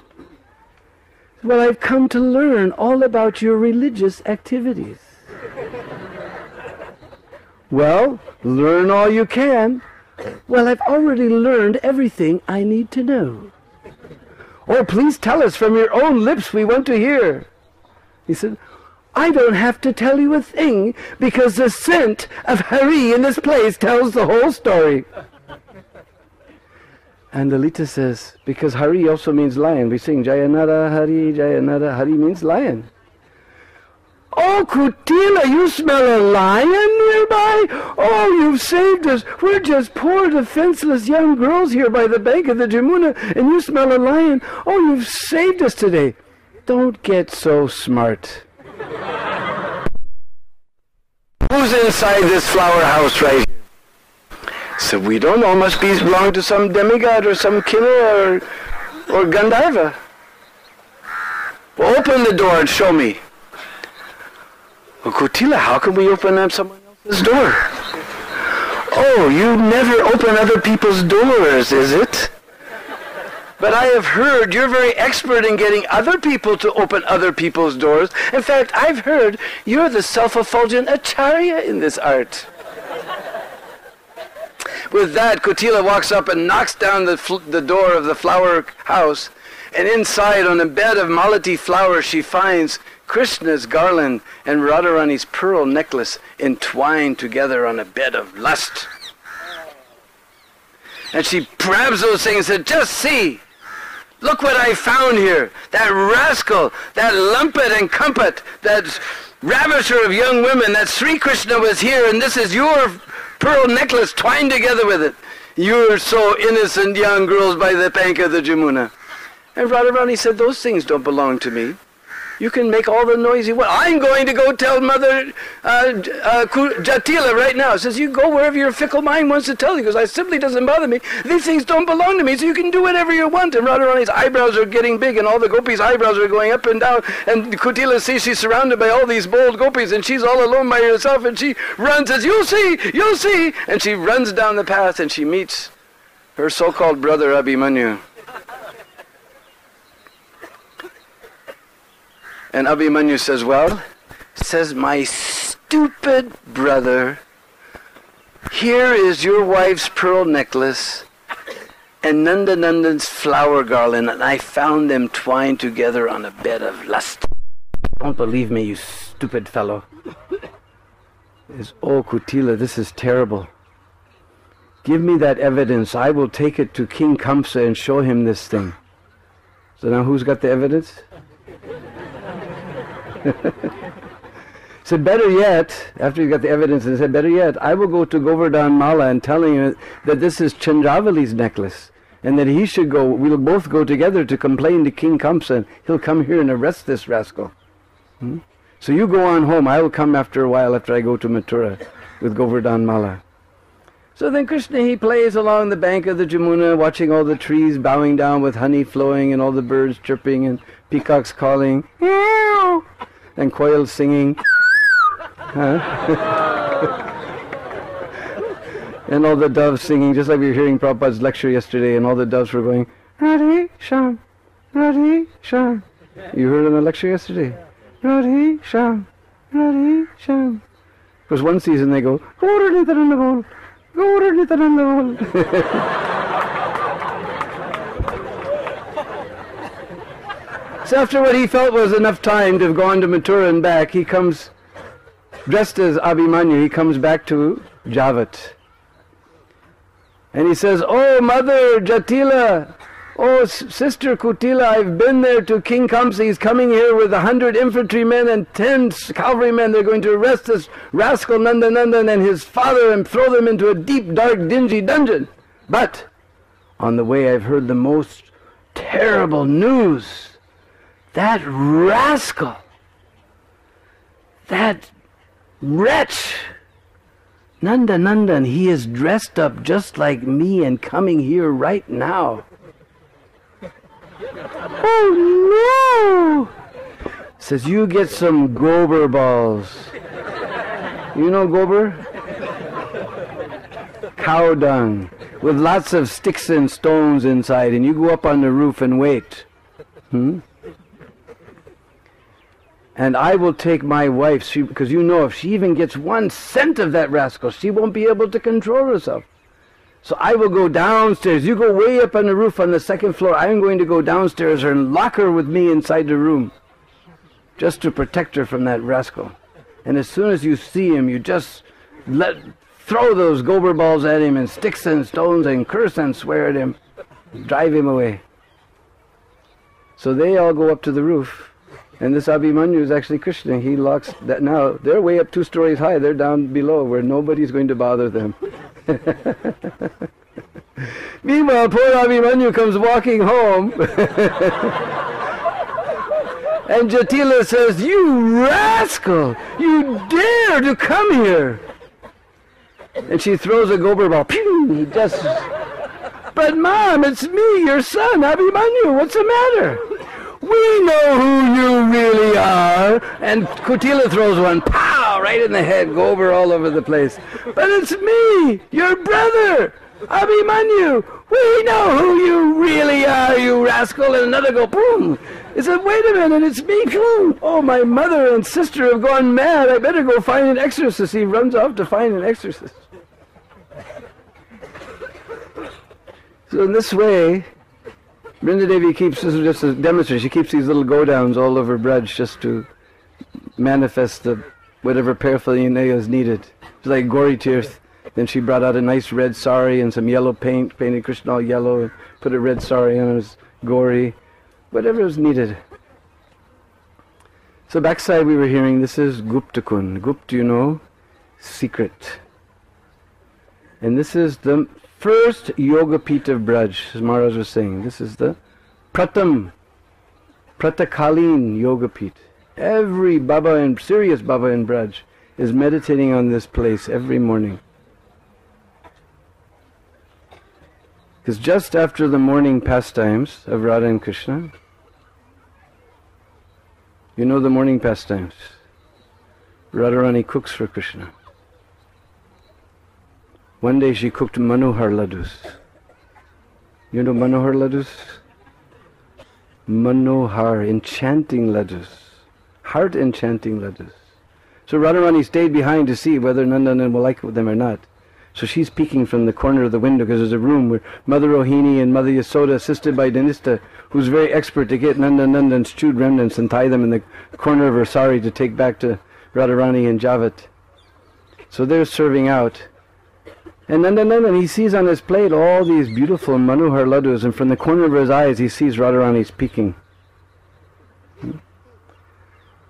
B: "Well, I've come to learn all about your religious activities." "Well, learn all you can." "Well, I've already learned everything I need to know." "Oh, please tell us from your own lips, we want to hear." He said, "I don't have to tell you a thing because the scent of Hari in this place tells the whole story." And Lalita says, because Hari also means lion. We sing Jayanara Hari, Jayanara Hari means lion. Oh, Kutila, you smell a lion nearby? Oh, you've saved us. We're just poor, defenseless young girls here by the bank of the Jamuna, and you smell a lion. Oh, you've saved us today. Don't get so smart. Who's inside this flower house right here? So we don't know, must belong to some demigod or some killer or Gandharva. Well, open the door and show me. Well, Kutila, how can we open up someone else's door? Oh, you never open other people's doors, is it? But I have heard you're very expert in getting other people to open other people's doors. In fact, I've heard you're the self-effulgent acharya in this art. With that, Kutila walks up and knocks down the door of the flower house, and inside, on a bed of malati flowers, she finds Krishna's garland and Radharani's pearl necklace entwined together on a bed of lust. And she grabs those things and said, just see, look what I found here. That rascal, that lumpet and cumpet, that ravisher of young women, that Sri Krishna was here, and this is your pearl necklace twined together with it. You're so innocent young girls by the bank of the Jamuna. And Radharani said, those things don't belong to me. You can make all the noise you want. I'm going to go tell Mother Jatila right now. Says, you go wherever your fickle mind wants to tell you, because it simply doesn't bother me. These things don't belong to me, so you can do whatever you want. And Radharani's eyebrows are getting big, and all the gopis' eyebrows are going up and down. And Kutila sees she's surrounded by all these bold gopis, and she's all alone by herself, and she runs, says, you'll see, you'll see. And she runs down the path, and she meets her so-called brother Abhimanyu. And Abhimanyu says, well, says, my stupid brother, here is your wife's pearl necklace and Nandanandan's flower garland, and I found them twined together on a bed of lust. Don't believe me, you stupid fellow. Is, oh, Kutila, this is terrible. Give me that evidence. I will take it to King Kamsa and show him this thing. So now who's got the evidence? Said, better yet, after he got the evidence, and said, better yet, I will go to Govardhan Mala and telling him that this is Chandravali's necklace, and that he should go, we'll both go together to complain to King Kamsa, and he'll come here and arrest this rascal. So you go on home, I will come after a while after I go to Mathura with Govardhan Mala. So then Krishna, he plays along the bank of the Jamuna, watching all the trees bowing down with honey flowing, and all the birds chirping, and peacocks calling, meow, and quails singing, and all the doves singing, just like we were hearing Prabhupada's lecture yesterday, and all the doves were going, Radhe Sham, Radhe Sham. You heard in the lecture yesterday? Radhe Sham, Radhe Sham. Because one season they go, Gaura Nitarandavol, Gaura Nitarandavol. So after what he felt was enough time to have gone to Mathura and back, he comes, dressed as Abhimanyu, he comes back to Javat. And he says, oh, Mother Jatila, oh, Sister Kutila, I've been there to King Kamsa. He's coming here with 100 infantrymen and 10 cavalrymen. They're going to arrest this rascal Nandanandan and his father and throw them into a deep, dark, dingy dungeon. But on the way I've heard the most terrible news. That rascal, that wretch, Nandanandan, he is dressed up just like me and coming here right now. Oh no! Says, you get some gobar balls. You know gobar? Cow dung, with lots of sticks and stones inside, and you go up on the roof and wait. And I will take my wife, because you know if she even gets 1 cent of that rascal, she won't be able to control herself. So I will go downstairs. You go way up on the roof on the 2nd floor. I'm going to go downstairs and lock her with me inside the room, just to protect her from that rascal. And as soon as you see him, you just throw those gobar balls at him and sticks and stones and curse and swear at him. drive him away. So they all go up to the roof, and this Abhimanyu is actually Krishna. He locks that. Now they're way up 2 stories high. They're down below where nobody's going to bother them. Meanwhile, poor Abhimanyu comes walking home. And Jatila says, "You rascal! You dare to come here!" And she throws a gobar ball. Pew! Just. "But Mom, it's me, your son, Abhimanyu. What's the matter?" "We know who you really are." And Kutila throws one, pow, right in the head, go over all over the place. "But it's me, your brother, Abhimanyu. We know who you really are, you rascal." And another go, boom. He said, "Wait a minute, it's me, boom. Oh, my mother and sister have gone mad. I better go find an exorcist." He runs off to find an exorcist. So in this way, Vrinda Devi keeps, this is just a demonstration, she keeps these little go-downs all over Braj just to manifest the whatever paraphernalia is needed. It's like Gauri Tirth. Then she brought out a nice red sari and some yellow paint, painted Krishna all yellow, and put a red sari on his Gauri, whatever is needed. So backside we were hearing, this is Gupta Kund. Gupta, you know, secret. And this is the first Yoga Pita of Braj, as Maharaj was saying. This is the Pratam, Pratakalin Yoga Pita. Every Baba and serious Baba in Braj is meditating on this place every morning. Because just after the morning pastimes of Radha and Krishna, you know the morning pastimes. Radharani cooks for Krishna. One day she cooked Manohar laddus. You know Manohar laddus? Manohar, enchanting laddus. Heart enchanting laddus. So Radharani stayed behind to see whether Nandan will like them or not. So she's peeking from the corner of the window because there's a room where Mother Rohini and Mother Yasoda, assisted by Dhanista, who's very expert to get Nandan's chewed remnants and tie them in the corner of her sari to take back to Radharani and Javat. So they're serving out. And Nandan, he sees on his plate all these beautiful Manohar laddus, and from the corner of his eyes he sees Radharani's peeking.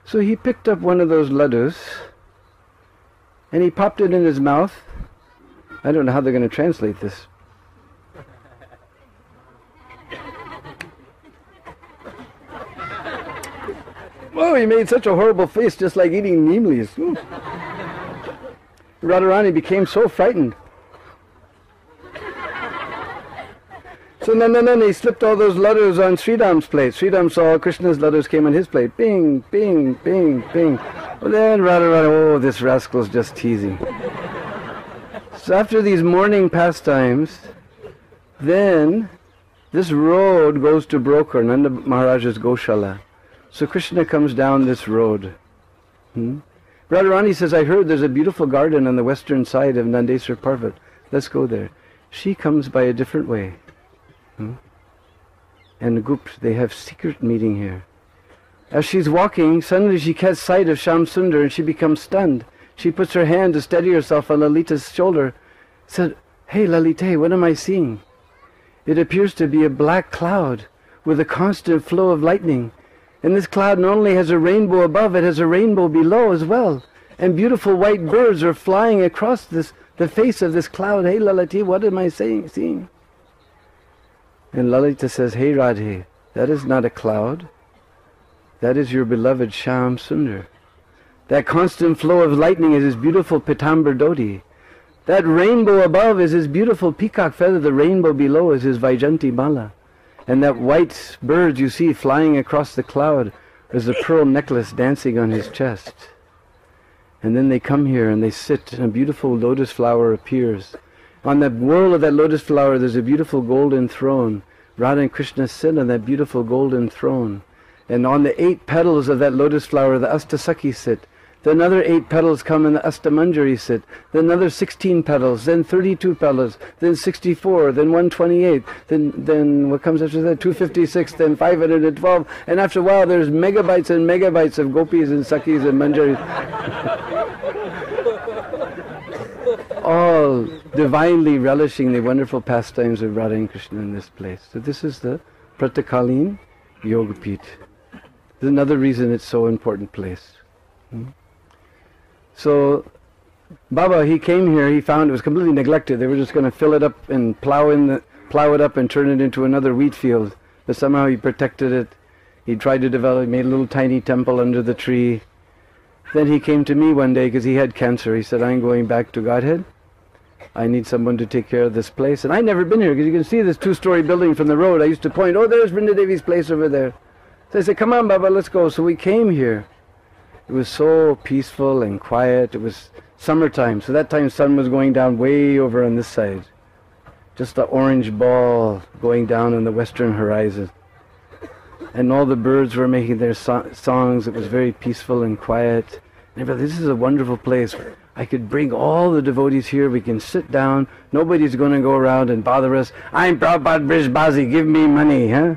B: So he picked up one of those laddus and he popped it in his mouth. I don't know how they're going to translate this. Oh, he made such a horrible face, just like eating neemlis. Radharani became so frightened. So then he slipped all those laddus on Sridham's plate. Sridham saw Krishna's laddus came on his plate. Bing, bing, bing, bing. Well, then Radharani, oh, this rascal's just teasing. So after these morning pastimes, then this road goes to Brokar, Nanda Maharaj's Goshala. So Krishna comes down this road. Radharani says, "I heard there's a beautiful garden on the western side of Nandeswar Parvat. Let's go there." She comes by a different way. And Gupt, they have secret meeting here. As she's walking, suddenly she catches sight of Shyam Sundar and she becomes stunned. She puts her hand to steady herself on Lalita's shoulder. Said, "Hey Lalite, what am I seeing?" It appears to be a black cloud with a constant flow of lightning. And this cloud not only has a rainbow above, it has a rainbow below as well. And beautiful white birds are flying across the face of this cloud. Hey Lalite, what am I seeing? And Lalita says, "Hey Radhe, that is not a cloud. That is your beloved Shyam Sundar. That constant flow of lightning is his beautiful Pitambar Dhoti. That rainbow above is his beautiful peacock feather. The rainbow below is his Vaijanti Mala. And that white bird you see flying across the cloud is a pearl necklace dancing on his chest." And then they come here and they sit, and a beautiful lotus flower appears. On the whirl of that lotus flower there's a beautiful golden throne. Radha and Krishna sit on that beautiful golden throne. And on the 8 petals of that lotus flower the Astasakhi sit. Then another 8 petals come and the Astamanjari sit. Then another 16 petals, then 32 petals, then 64, then 128, then what comes after that? 256, then 512. And after a while there's megabytes and megabytes of gopis and sakhis and manjaris. all divinely relishing the wonderful pastimes of Radha and Krishna in this place. So this is the Pratakalin Yoga Peeth. There's another reason it's so important place. So Baba, he came here, he found it was completely neglected. They were just going to fill it up and plow it up and turn it into another wheat field. But somehow he protected it. He tried to develop, made a little tiny temple under the tree. Then he came to me one day because he had cancer. He said, I'm going back to Godhead. I need someone to take care of this place. And I'd never been here because you can see this 2-story building from the road. I used to point, oh, there's Vrinda Devi's place over there. So I said, come on, Baba, let's go. So we came here. It was so peaceful and quiet. It was summertime. So that time sun was going down way over on this side. Just the orange ball going down on the western horizon. And all the birds were making their songs. It was very peaceful and quiet. And I thought, this is a wonderful place. I could bring all the devotees here. We can sit down. Nobody's going to go around and bother us. I'm Prabhupada Brishbazi. Give me money, huh?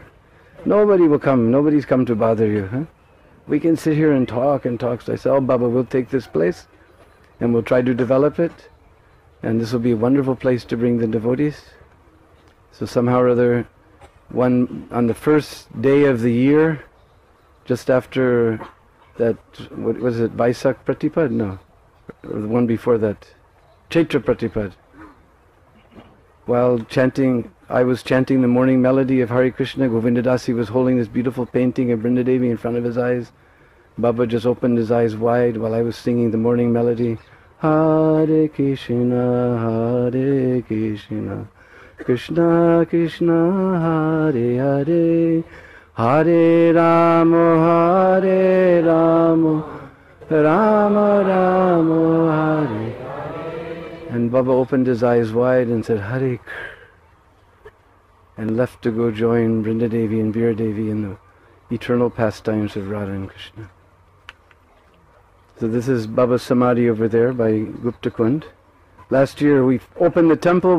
B: Nobody will come. Nobody's come to bother you, huh? We can sit here and talk and talk. So I said, oh, Baba, we'll take this place and we'll try to develop it. And this will be a wonderful place to bring the devotees. So somehow or other, on the first day of the year, just after that, what was it, Vaisak Pratipad? No, or the one before that, Chaitra Pratipad. While chanting, I was chanting the morning melody of Hare Krishna. Govindadasi was holding this beautiful painting of Vrinda Devi in front of his eyes. Baba just opened his eyes wide while I was singing the morning melody. Hare Krishna, Hare Krishna, Krishna Krishna, Hare Hare, Hare Rama, Hare Rama, Rama Rama, Hare. And Baba opened his eyes wide and said, Hare Krishna, and left to go join Vrinda Devi and Veera Devi in the eternal pastimes of Radha and Krishna. So this is Baba's Samadhi over there by Gupta Kund. Last year we opened the temple.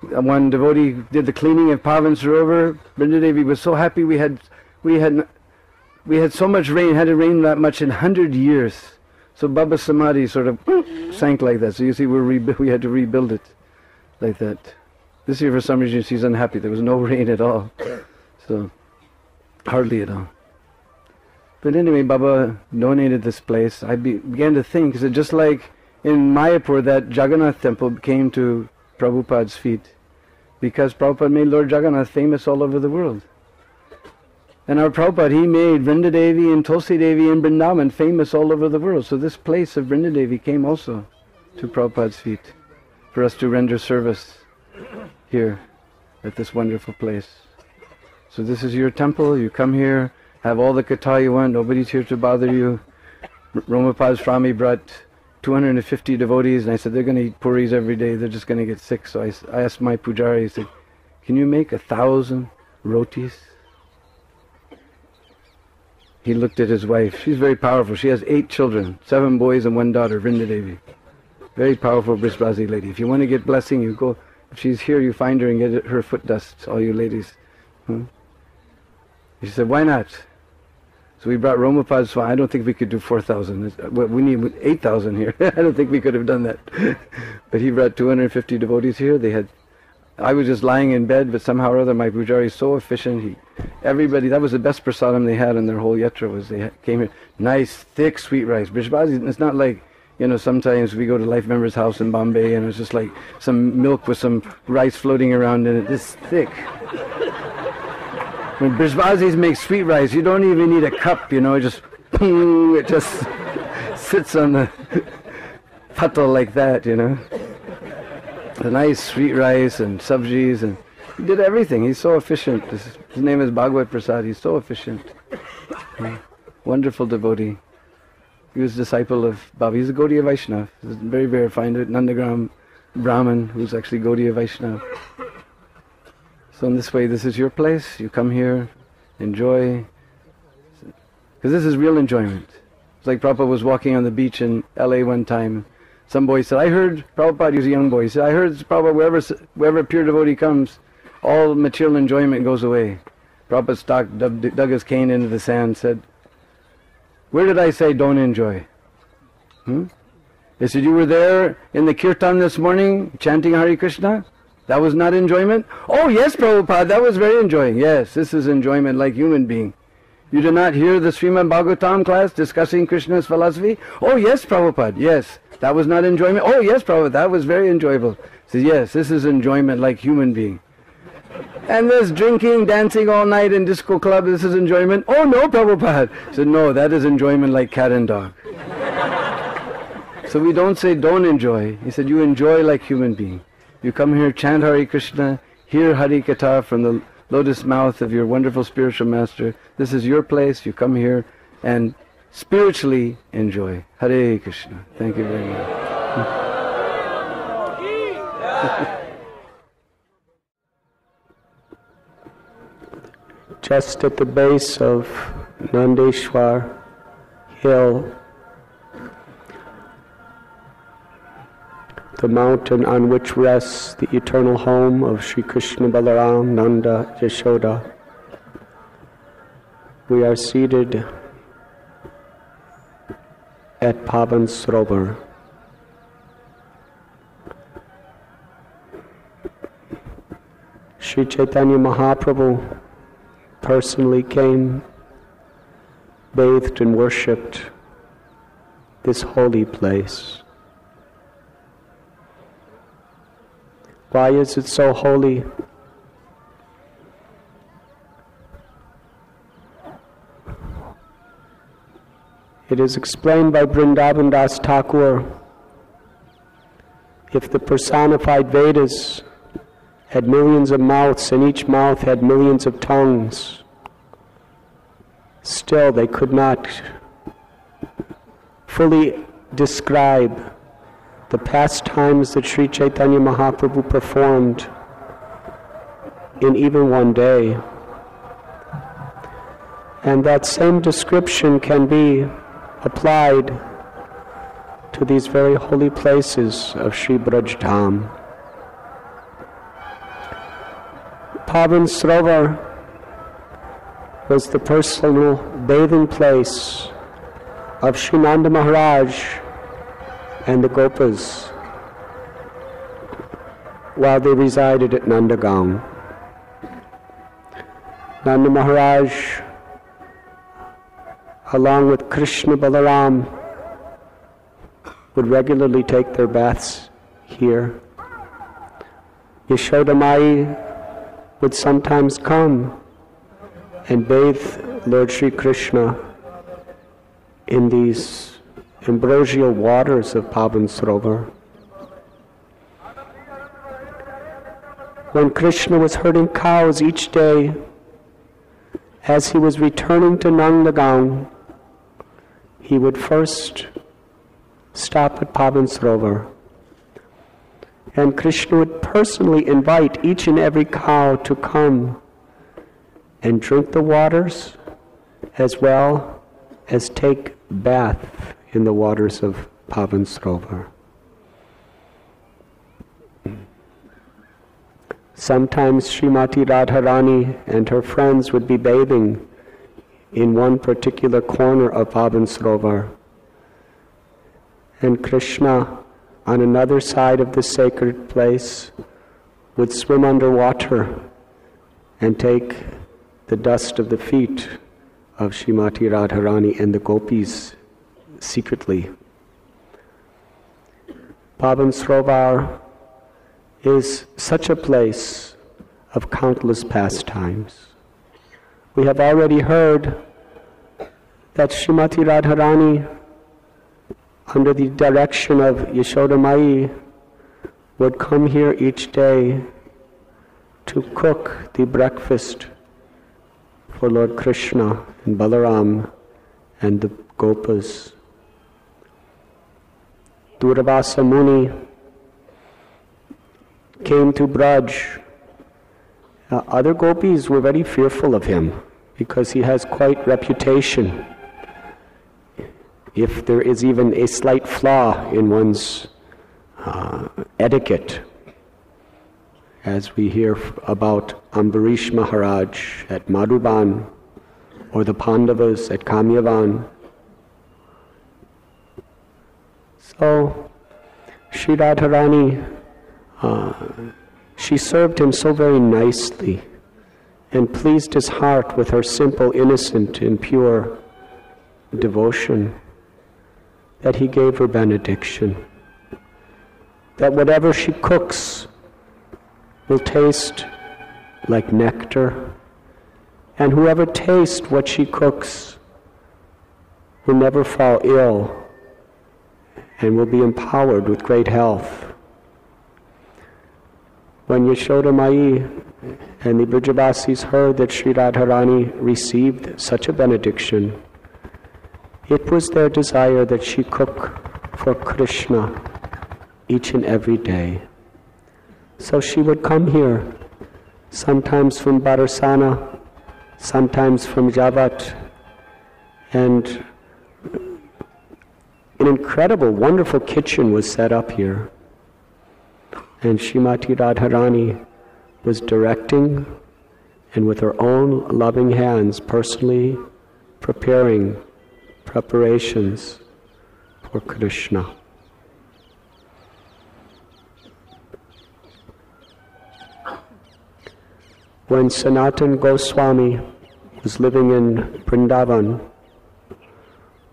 B: One devotee did the cleaning of Pavan Sarovar. Vrinda Devi was so happy. We had so much rain. Had it rained that much in 100 years. So Baba's Samadhi sort of sank like that. So you see, we had to rebuild it like that. This year, for some reason, she's unhappy. There was no rain at all. So hardly at all. But anyway, Baba donated this place. I began to think, is it just like in Mayapur, that Jagannath temple came to Prabhupada's feet because Prabhupada made Lord Jagannath famous all over the world. And our Prabhupada, he made Vrinda Devi and Tulsi Devi and Vrindavan famous all over the world. So this place of Vrinda Devi came also to Prabhupada's feet for us to render service here at this wonderful place. So this is your temple. You come here, have all the katha you want. Nobody's here to bother you. Romapad Swami brought 250 devotees, and I said, they're going to eat puris every day. They're just going to get sick. So I asked my pujari, I said, can you make 1,000 rotis? He looked at his wife. She's very powerful. She has 8 children, 7 boys and 1 daughter, Vrinda Devi. Very powerful Brishbazi lady. If you want to get blessing, you go. If she's here, you find her and get her foot dust, all you ladies. She said, why not? So we brought Romapad Swami. I don't think we could do 4,000. We need 8,000 here. I don't think we could have done that. But he brought 250 devotees here. I was just lying in bed, but somehow or other my pujari is so efficient. Everybody, that was the best prasadam they had in their whole yatra, was they came here. Nice, thick, sweet rice. Brishbazi, it's not like, sometimes we go to Life Member's house in Bombay and it's just like some milk with some rice floating around in it. This thick. When Brishbazis make sweet rice, you don't even need a cup, it just sits on the patal like that, The nice sweet rice and sabjis, and he did everything. He's so efficient. His name is Bhagavad Prasad. He's so efficient. Wonderful devotee. He was a disciple of Baba. He's a Gaudiya Vaishnava. He's very, very fine. Nandagram Brahmin, who's actually Gaudiya Vaishnava. So in this way, this is your place. You come here, enjoy. Because this is real enjoyment. It's like Prabhupada was walking on the beach in LA one time. Some boy said, I heard, Prabhupada, he was a young boy, he said, I heard Prabhupada, wherever pure devotee comes, all material enjoyment goes away. Prabhupada dug his cane into the sand, said, where did I say don't enjoy? They said, you were there in the kirtan this morning chanting Hare Krishna? That was not enjoyment? Oh yes, Prabhupada, that was very enjoying. Yes, this is enjoyment like human being. You did not hear the Srimad Bhagavatam class discussing Krishna's philosophy? Oh yes, Prabhupada, yes. That was not enjoyment? Oh yes, Prabhupada, that was very enjoyable. Says, yes, this is enjoyment like human being. And this drinking, dancing all night in disco club, this is enjoyment? Oh no, Prabhupada. Said, no, that is enjoyment like cat and dog. So we don't say don't enjoy. He said, you enjoy like human being. You come here, chant Hare Krishna, hear Hari Katha from the lotus mouth of your wonderful spiritual master. This is your place. You come here and spiritually enjoy. Hare Krishna. Thank you very much.
C: Just at the base of Nandeshwar Hill, the mountain on which rests the eternal home of Sri Krishna, Balaram, Nanda, Yashoda, we are seated at Pavan Sarovar. Sri Chaitanya Mahaprabhu personally came, bathed and worshipped this holy place. Why is it so holy? It is explained by Vrindavan Das Thakur, if the personified Vedas had millions of mouths and each mouth had millions of tongues, still they could not fully describe the pastimes that Sri Chaitanya Mahaprabhu performed in even one day. And that same description can be applied to these very holy places of Sri Braj Dham. Pavan Sarovar was the personal bathing place of Sri Nanda Maharaj and the Gopas while they resided at Nandagaon. Nanda Maharaj, along with Krishna Balaram, would regularly take their baths here. Yashoda Mai would sometimes come and bathe Lord Sri Krishna in these ambrosial waters of Pavan Sarovar. When Krishna was herding cows each day, as he was returning to Nandagaon, he would first stop at Pavan Sarovar. And Krishna would personally invite each and every cow to come and drink the waters as well as take bath in the waters of Pavan Sarovar. Sometimes Srimati Radharani and her friends would be bathing in one particular corner of Pavan Sarovar, and Krishna, on another side of the sacred place, would swim underwater and take the dust of the feet of Srimati Radharani and the gopis secretly. Pavan Sarovar is such a place of countless pastimes. We have already heard that Srimati Radharani, under the direction of Yashoda Mai, would come here each day to cook the breakfast for Lord Krishna and Balaram and the Gopas. Durvasa Muni came to Braj. Other gopis were very fearful of him because he has quite reputation. If there is even a slight flaw in one's etiquette, as we hear about Ambarish Maharaj at Madhuban or the Pandavas at Kamyavan. So Sri Radharani, she served him so very nicely and pleased his heart with her simple, innocent, and pure devotion that he gave her benediction, that whatever she cooks will taste like nectar, and whoever tastes what she cooks will never fall ill and will be empowered with great health. When Yashoda Mai and the Brajavasis heard that Sri Radharani received such a benediction, it was their desire that she cook for Krishna each and every day. So she would come here, sometimes from Barasana, sometimes from Javat, and an incredible, wonderful kitchen was set up here. And Srimati Radharani was directing and with her own loving hands personally preparing preparations for Krishna. When Sanatana Goswami was living in Vrindavan,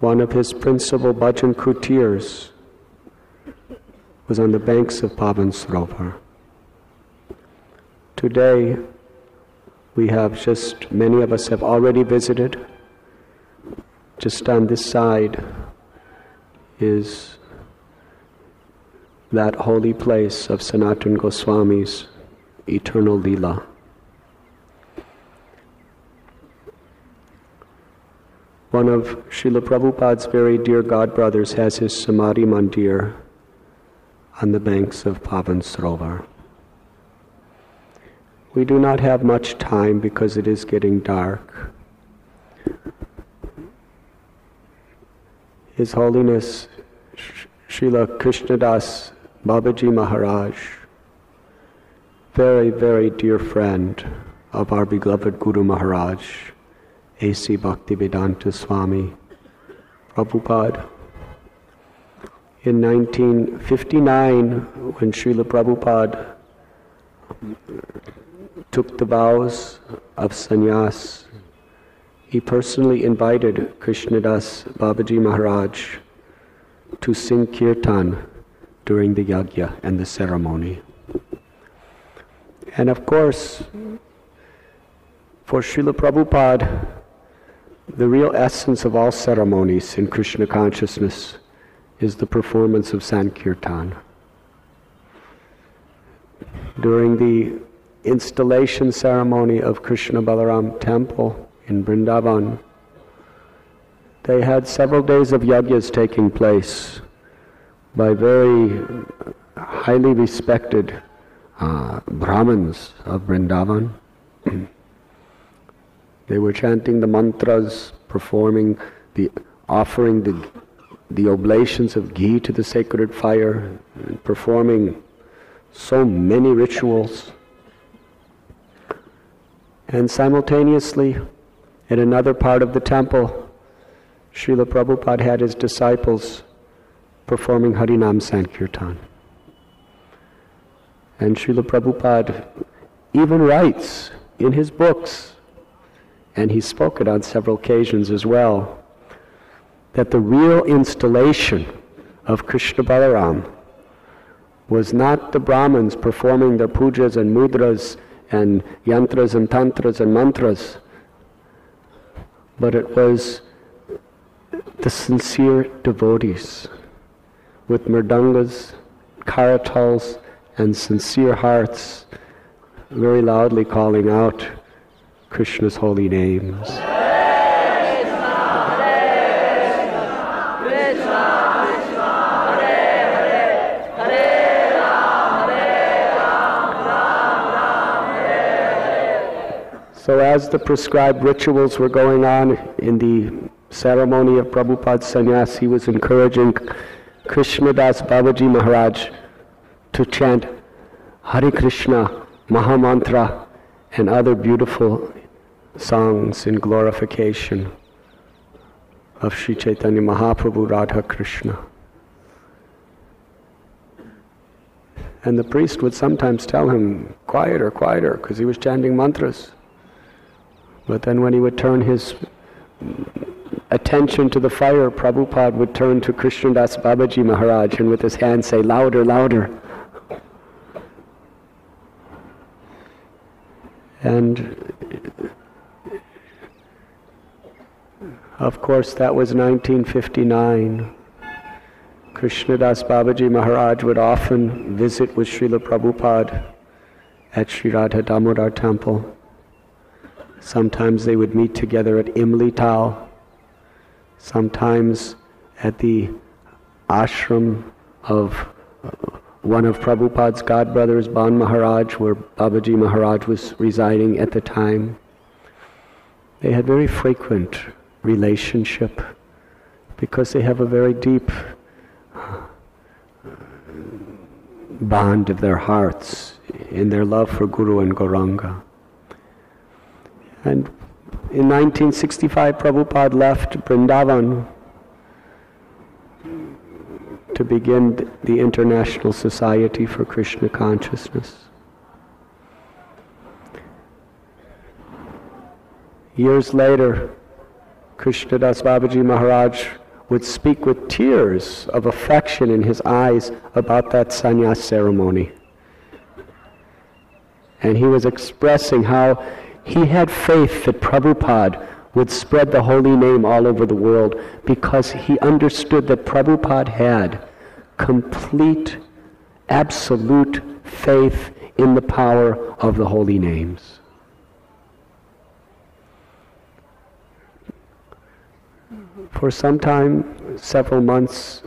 C: one of his principal bhajan courtiers was on the banks of Pavan Sarovar. Today, many of us have already visited. Just on this side is that holy place of Sanatana Goswami's eternal Leela. One of Srila Prabhupada's very dear godbrothers has his Samadhi Mandir on the banks of Pavan Sarovar. We do not have much time because it is getting dark. His Holiness Srila Krishnadas Babaji Maharaj, very, very dear friend of our beloved Guru Maharaj, A.C. Bhaktivedanta Swami Prabhupada. In 1959, when Srila Prabhupada took the vows of sannyas, he personally invited Krishnadas Babaji Maharaj to sing kirtan during the yajna and the ceremony. And of course, for Srila Prabhupada, the real essence of all ceremonies in Krishna consciousness is the performance of Sankirtan. During the installation ceremony of Krishna Balaram temple in Vrindavan, they had several days of yajnas taking place by very highly respected Brahmins of Vrindavan. They were chanting the mantras, offering the oblations of ghee to the sacred fire, and performing so many rituals. And simultaneously, in another part of the temple, Srila Prabhupada had his disciples performing Harinam Sankirtan. And Srila Prabhupada even writes in his books, and he spoke it on several occasions as well, that the real installation of Krishna Balaram was not the Brahmins performing their pujas and mudras and yantras and tantras and mantras, but it was the sincere devotees with mridangas, karatals, and sincere hearts very loudly calling out Krishna's holy names. So as the prescribed rituals were going on in the ceremony of Prabhupada's sannyas, he was encouraging Krishnadas Babaji Maharaj to chant Hare Krishna, Mahamantra, and other beautiful songs in glorification of Sri Chaitanya Mahaprabhu Radha Krishna. And the priest would sometimes tell him, quieter, quieter, because he was chanting mantras. But then when he would turn his attention to the fire, Prabhupada would turn to Krishnadas Babaji Maharaj and with his hand say, louder, louder. And of course that was 1959. Krishnadas Babaji Maharaj would often visit with Srila Prabhupada at Sri Radha Damodar temple. Sometimes they would meet together at Imli Tal, sometimes at the ashram of one of Prabhupada's godbrothers, Ban Maharaj, where Babaji Maharaj was residing at the time. They had very frequent relationship because they have a very deep bond of their hearts in their love for Guru and Gauranga. And in 1965, Prabhupada left Vrindavan to begin the International Society for Krishna Consciousness. Years later, Krishnadas Babaji Maharaj would speak with tears of affection in his eyes about that sannyas ceremony. And he was expressing how he had faith that Prabhupada would spread the holy name all over the world because he understood that Prabhupada had complete, absolute faith in the power of the holy names. For some time, several months,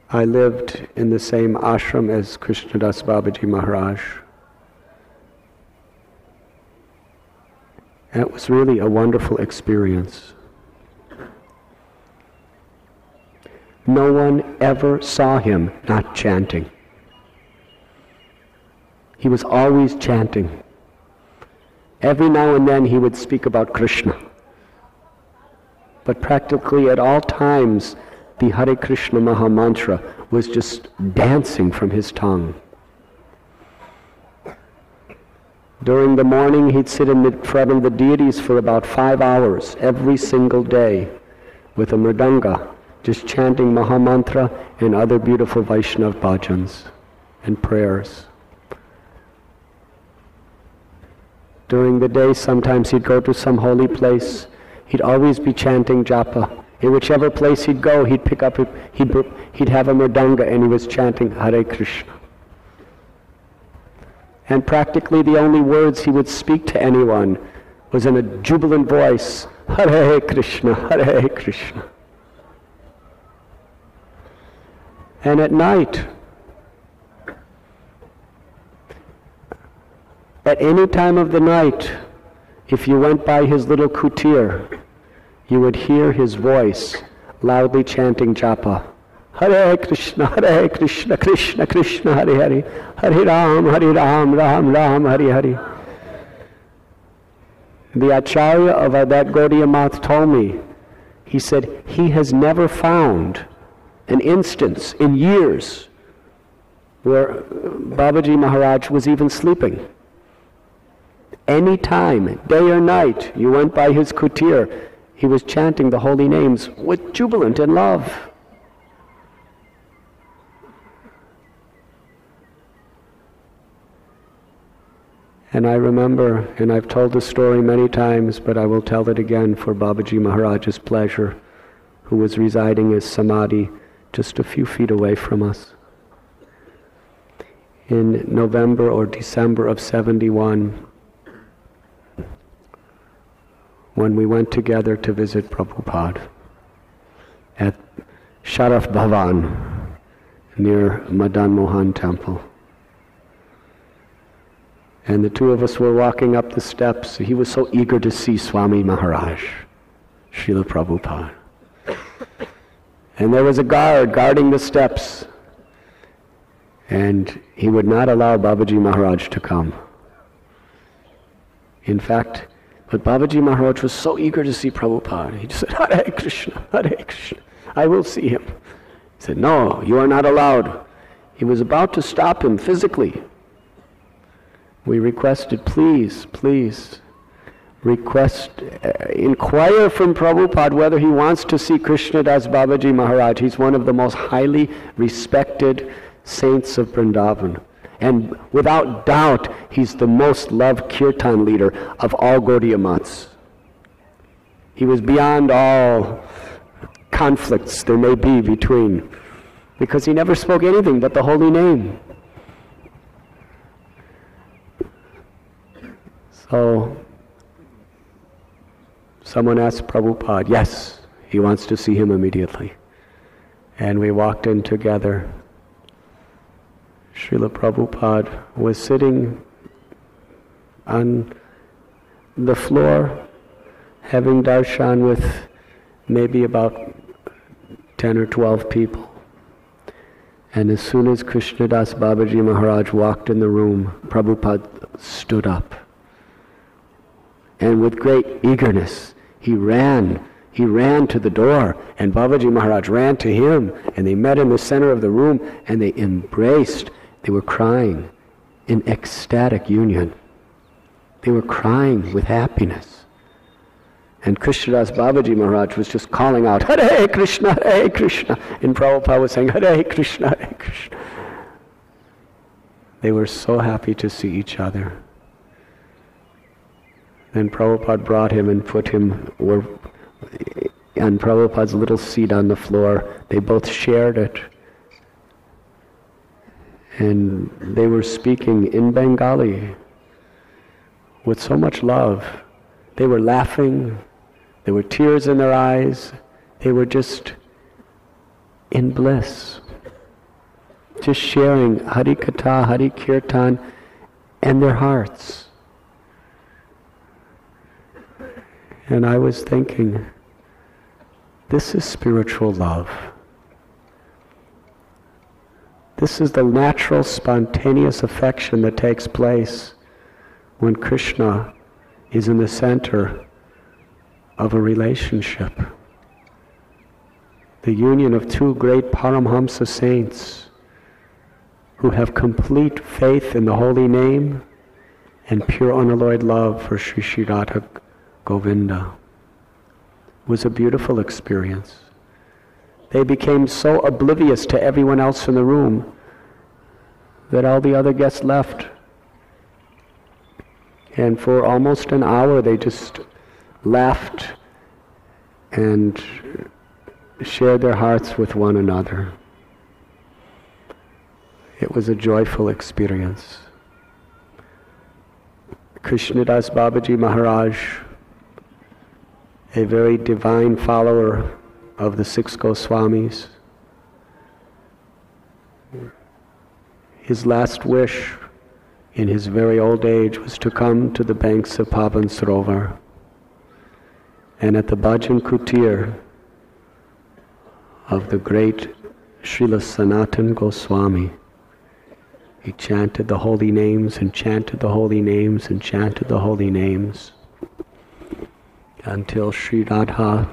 C: I lived in the same ashram as Krishnadas Babaji Maharaj. It was really a wonderful experience. No one ever saw him not chanting. He was always chanting. Every now and then he would speak about Krishna. But practically at all times, the Hare Krishna Maha Mantra was just dancing from his tongue. During the morning, he'd sit in front of the deities for about 5 hours every single day with a mridanga, just chanting Maha Mantra and other beautiful Vaishnava bhajans and prayers. During the day, sometimes he'd go to some holy place. He'd always be chanting japa. In whichever place he'd go, he'd pick up, he'd have a mridanga and he was chanting Hare Krishna. And practically the only words he would speak to anyone was in a jubilant voice, Hare Krishna, Hare Krishna. And at night, at any time of the night, if you went by his little kutir, you would hear his voice loudly chanting japa. Hare Krishna, Krishna Krishna, Hare Hare, Hare Ram, Ram Ram, Hare Hare. The Acharya of that Gaudiya Math told me, he said, he has never found an instance in years where Babaji Maharaj was even sleeping. Any time, day or night, you went by his kutir, he was chanting the holy names with jubilant and love. And I remember, and I've told the story many times, but I will tell it again for Babaji Maharaj's pleasure, who was residing as Samadhi just a few feet away from us. In November or December of 71, when we went together to visit Prabhupada at Sharaf Bhavan near Madan Mohan Temple. And the two of us were walking up the steps. He was so eager to see Swami Maharaj, Srila Prabhupada. And there was a guard guarding the steps. And he would not allow Babaji Maharaj to come. In fact, but Babaji Maharaj was so eager to see Prabhupada. He just said, Hare Krishna, Hare Krishna. I will see him. He said, no, you are not allowed. He was about to stop him physically. We requested, please, inquire from Prabhupada whether he wants to see Krishnadas Babaji Maharaj. He's one of the most highly respected saints of Vrindavan. And without doubt, he's the most loved kirtan leader of all Gaudiya Mats. He was beyond all conflicts there may be between, because he never spoke anything but the holy name. So, someone asked Prabhupada, yes, he wants to see him immediately. And we walked in together. Srila Prabhupada was sitting on the floor having darshan with maybe about 10 or 12 people. And as soon as Krishnadas Babaji Maharaj walked in the room, Prabhupada stood up. And with great eagerness, he ran to the door, and Babaji Maharaj ran to him, and they met in the center of the room, and they embraced. They were crying in ecstatic union. They were crying with happiness. And Krishnadas Babaji Maharaj was just calling out, Hare Krishna, Hare Krishna. And Prabhupada was saying, Hare Krishna, Hare Krishna. They were so happy to see each other. Then Prabhupada brought him and put him on Prabhupada's little seat on the floor. They both shared it. And they were speaking in Bengali with so much love. They were laughing. There were tears in their eyes. They were just in bliss. Just sharing Hari Katha, Hari Kirtan, and their hearts. And I was thinking, this is spiritual love. This is the natural, spontaneous affection that takes place when Krishna is in the center of a relationship. The union of two great Paramhamsa saints who have complete faith in the holy name and pure unalloyed love for Sri Sri Radha Govinda was a beautiful experience. They became so oblivious to everyone else in the room that all the other guests left. And for almost an hour they just laughed and shared their hearts with one another. It was a joyful experience. Krishnadas Babaji Maharaj, a very divine follower of the 6 Goswamis, his last wish in his very old age was to come to the banks of Pavan Sarovar, and at the Bhajan Kutir of the great Srila Sanatana Goswami, he chanted the holy names and chanted the holy names and chanted the holy names until Sri Radha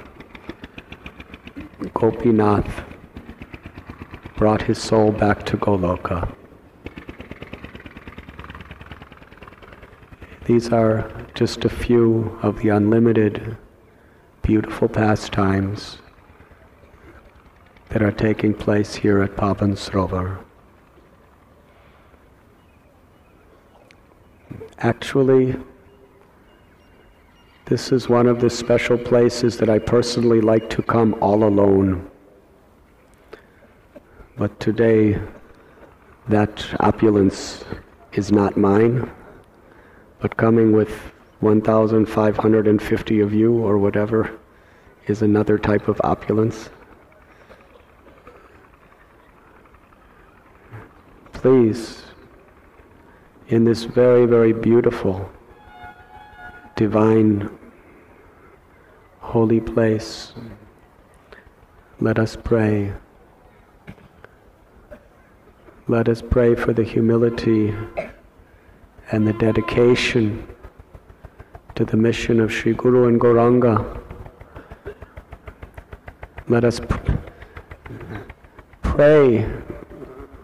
C: Gopinath brought his soul back to Goloka. These are just a few of the unlimited, beautiful pastimes that are taking place here at Pavan Sarovar. Actually, this is one of the special places that I personally like to come all alone. But today, that opulence is not mine, but coming with 1,550 of you or whatever is another type of opulence. Please, in this very, very beautiful, divine, holy place, let us pray. Let us pray for the humility and the dedication to the mission of Sri Guru and Gauranga. Let us pray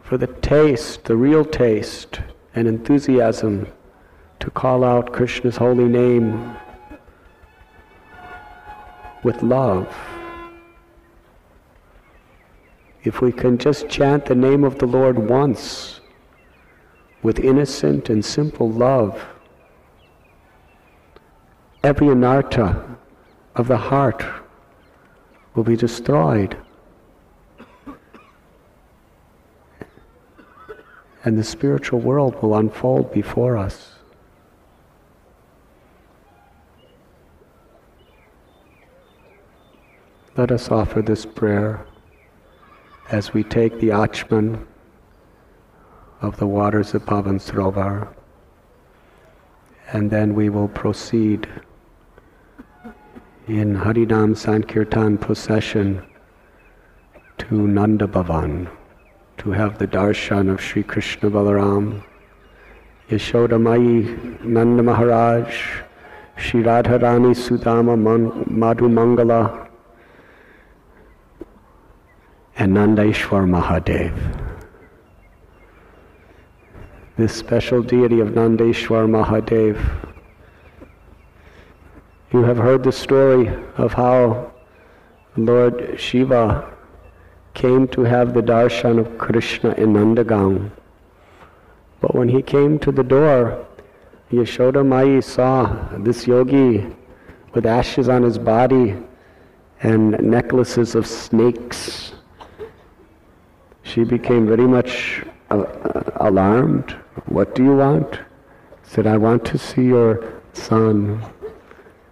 C: for the taste, the real taste and enthusiasm to call out Krishna's holy name with love. If we can just chant the name of the Lord once with innocent and simple love, every anartha of the heart will be destroyed. And the spiritual world will unfold before us. Let us offer this prayer as we take the achman of the waters of Pavan Sarovar, and then we will proceed in Harinam Sankirtan procession to Nanda Bhavan to have the darshan of Sri Krishna Balaram, Yashoda Mai, Nanda Maharaj, Sri Radharani Sudama Madhu Mangala, and Nandeshwar Mahadev. This special deity of Nandeshwar Mahadev. You have heard the story of how Lord Shiva came to have the darshan of Krishna in Nandagaon. But when he came to the door, Yashoda Mai saw this yogi with ashes on his body and necklaces of snakes. She became very much alarmed. What do you want? He said, I want to see your son.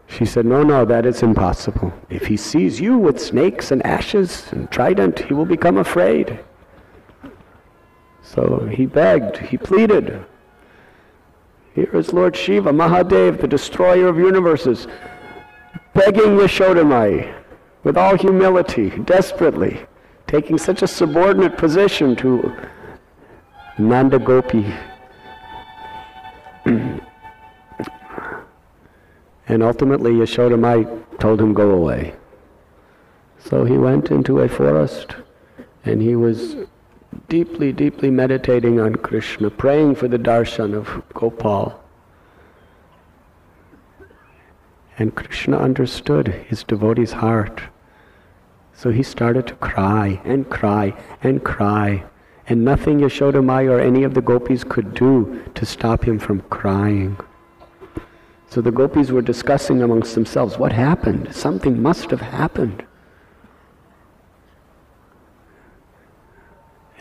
C: She said, no, that is impossible. If he sees you with snakes and ashes and trident, he will become afraid. So he begged, he pleaded. Here is Lord Shiva, Mahadev, the destroyer of universes, begging Yashoda Mai with all humility, desperately, taking such a subordinate position to Nanda Gopi. And ultimately Yashoda Mai told him, go away. So he went into a forest and he was deeply, deeply meditating on Krishna, praying for the darshan of Gopal. And Krishna understood his devotee's heart. So he started to cry and cry and cry. And nothing Yashoda Mai or any of the gopis could do to stop him from crying. So the gopis were discussing amongst themselves, what happened? Something must have happened.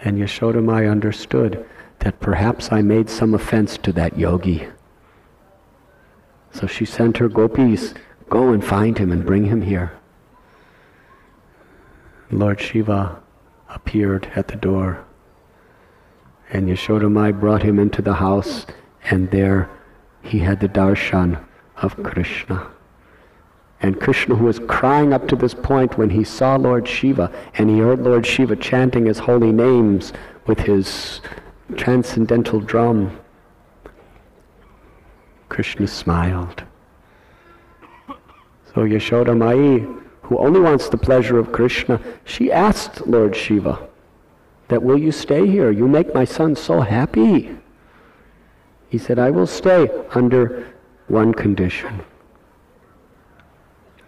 C: And Yashoda Mai understood that perhaps I made some offense to that yogi. So she sent her gopis, go and find him and bring him here. Lord Shiva appeared at the door, and Yashoda Mai brought him into the house, and there he had the darshan of Krishna. And Krishna, who was crying up to this point when he saw Lord Shiva, and he heard Lord Shiva chanting his holy names with his transcendental drum, Krishna smiled. So Yashoda Mai, who only wants the pleasure of Krishna, she asked Lord Shiva that, will you stay here? You make my son so happy. He said, I will stay under one condition,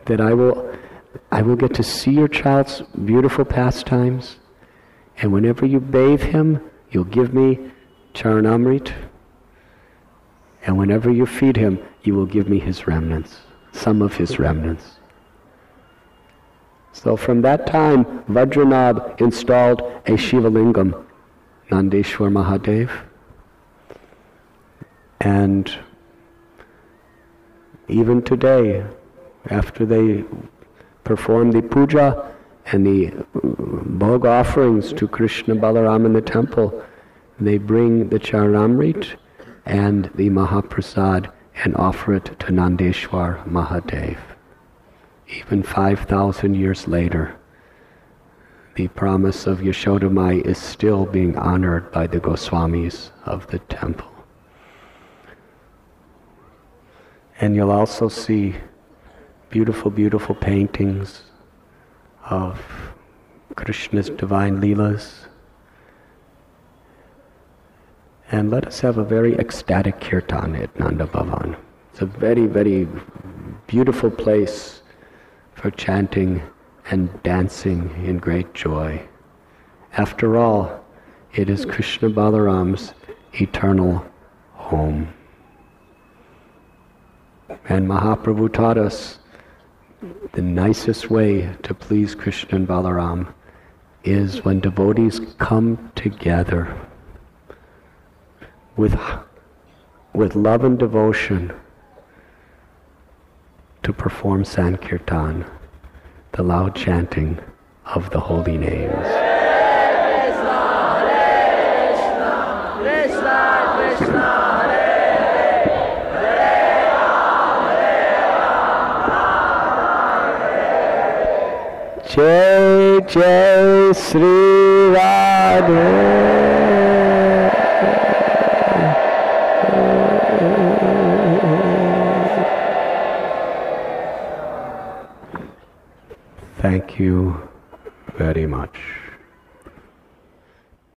C: that I will get to see your child's beautiful pastimes, and whenever you bathe him, you'll give me charanamrit, and whenever you feed him, you will give me his remnants, some of his remnants. So from that time, Vajranabh installed a Shiva Lingam, Nandeshwar Mahadev. And even today, after they perform the puja and the bhog offerings to Krishna Balaram in the temple, they bring the charanamrit and the Mahaprasad and offer it to Nandeshwar Mahadev. Even 5,000 years later, the promise of Yashoda Mai is still being honored by the Goswamis of the temple. And you'll also see beautiful, beautiful paintings of Krishna's divine Leelas. And let us have a very ecstatic kirtan at Nanda Bhavan. It's a very, very beautiful place for chanting and dancing in great joy. After all, it is Krishna Balaram's eternal home. And Mahaprabhu taught us the nicest way to please Krishna and Balaram is when devotees come together with love and devotion to perform Sankirtan, the loud chanting of the holy names.
B: Jai Jai Sri Radha.
C: Thank you very much.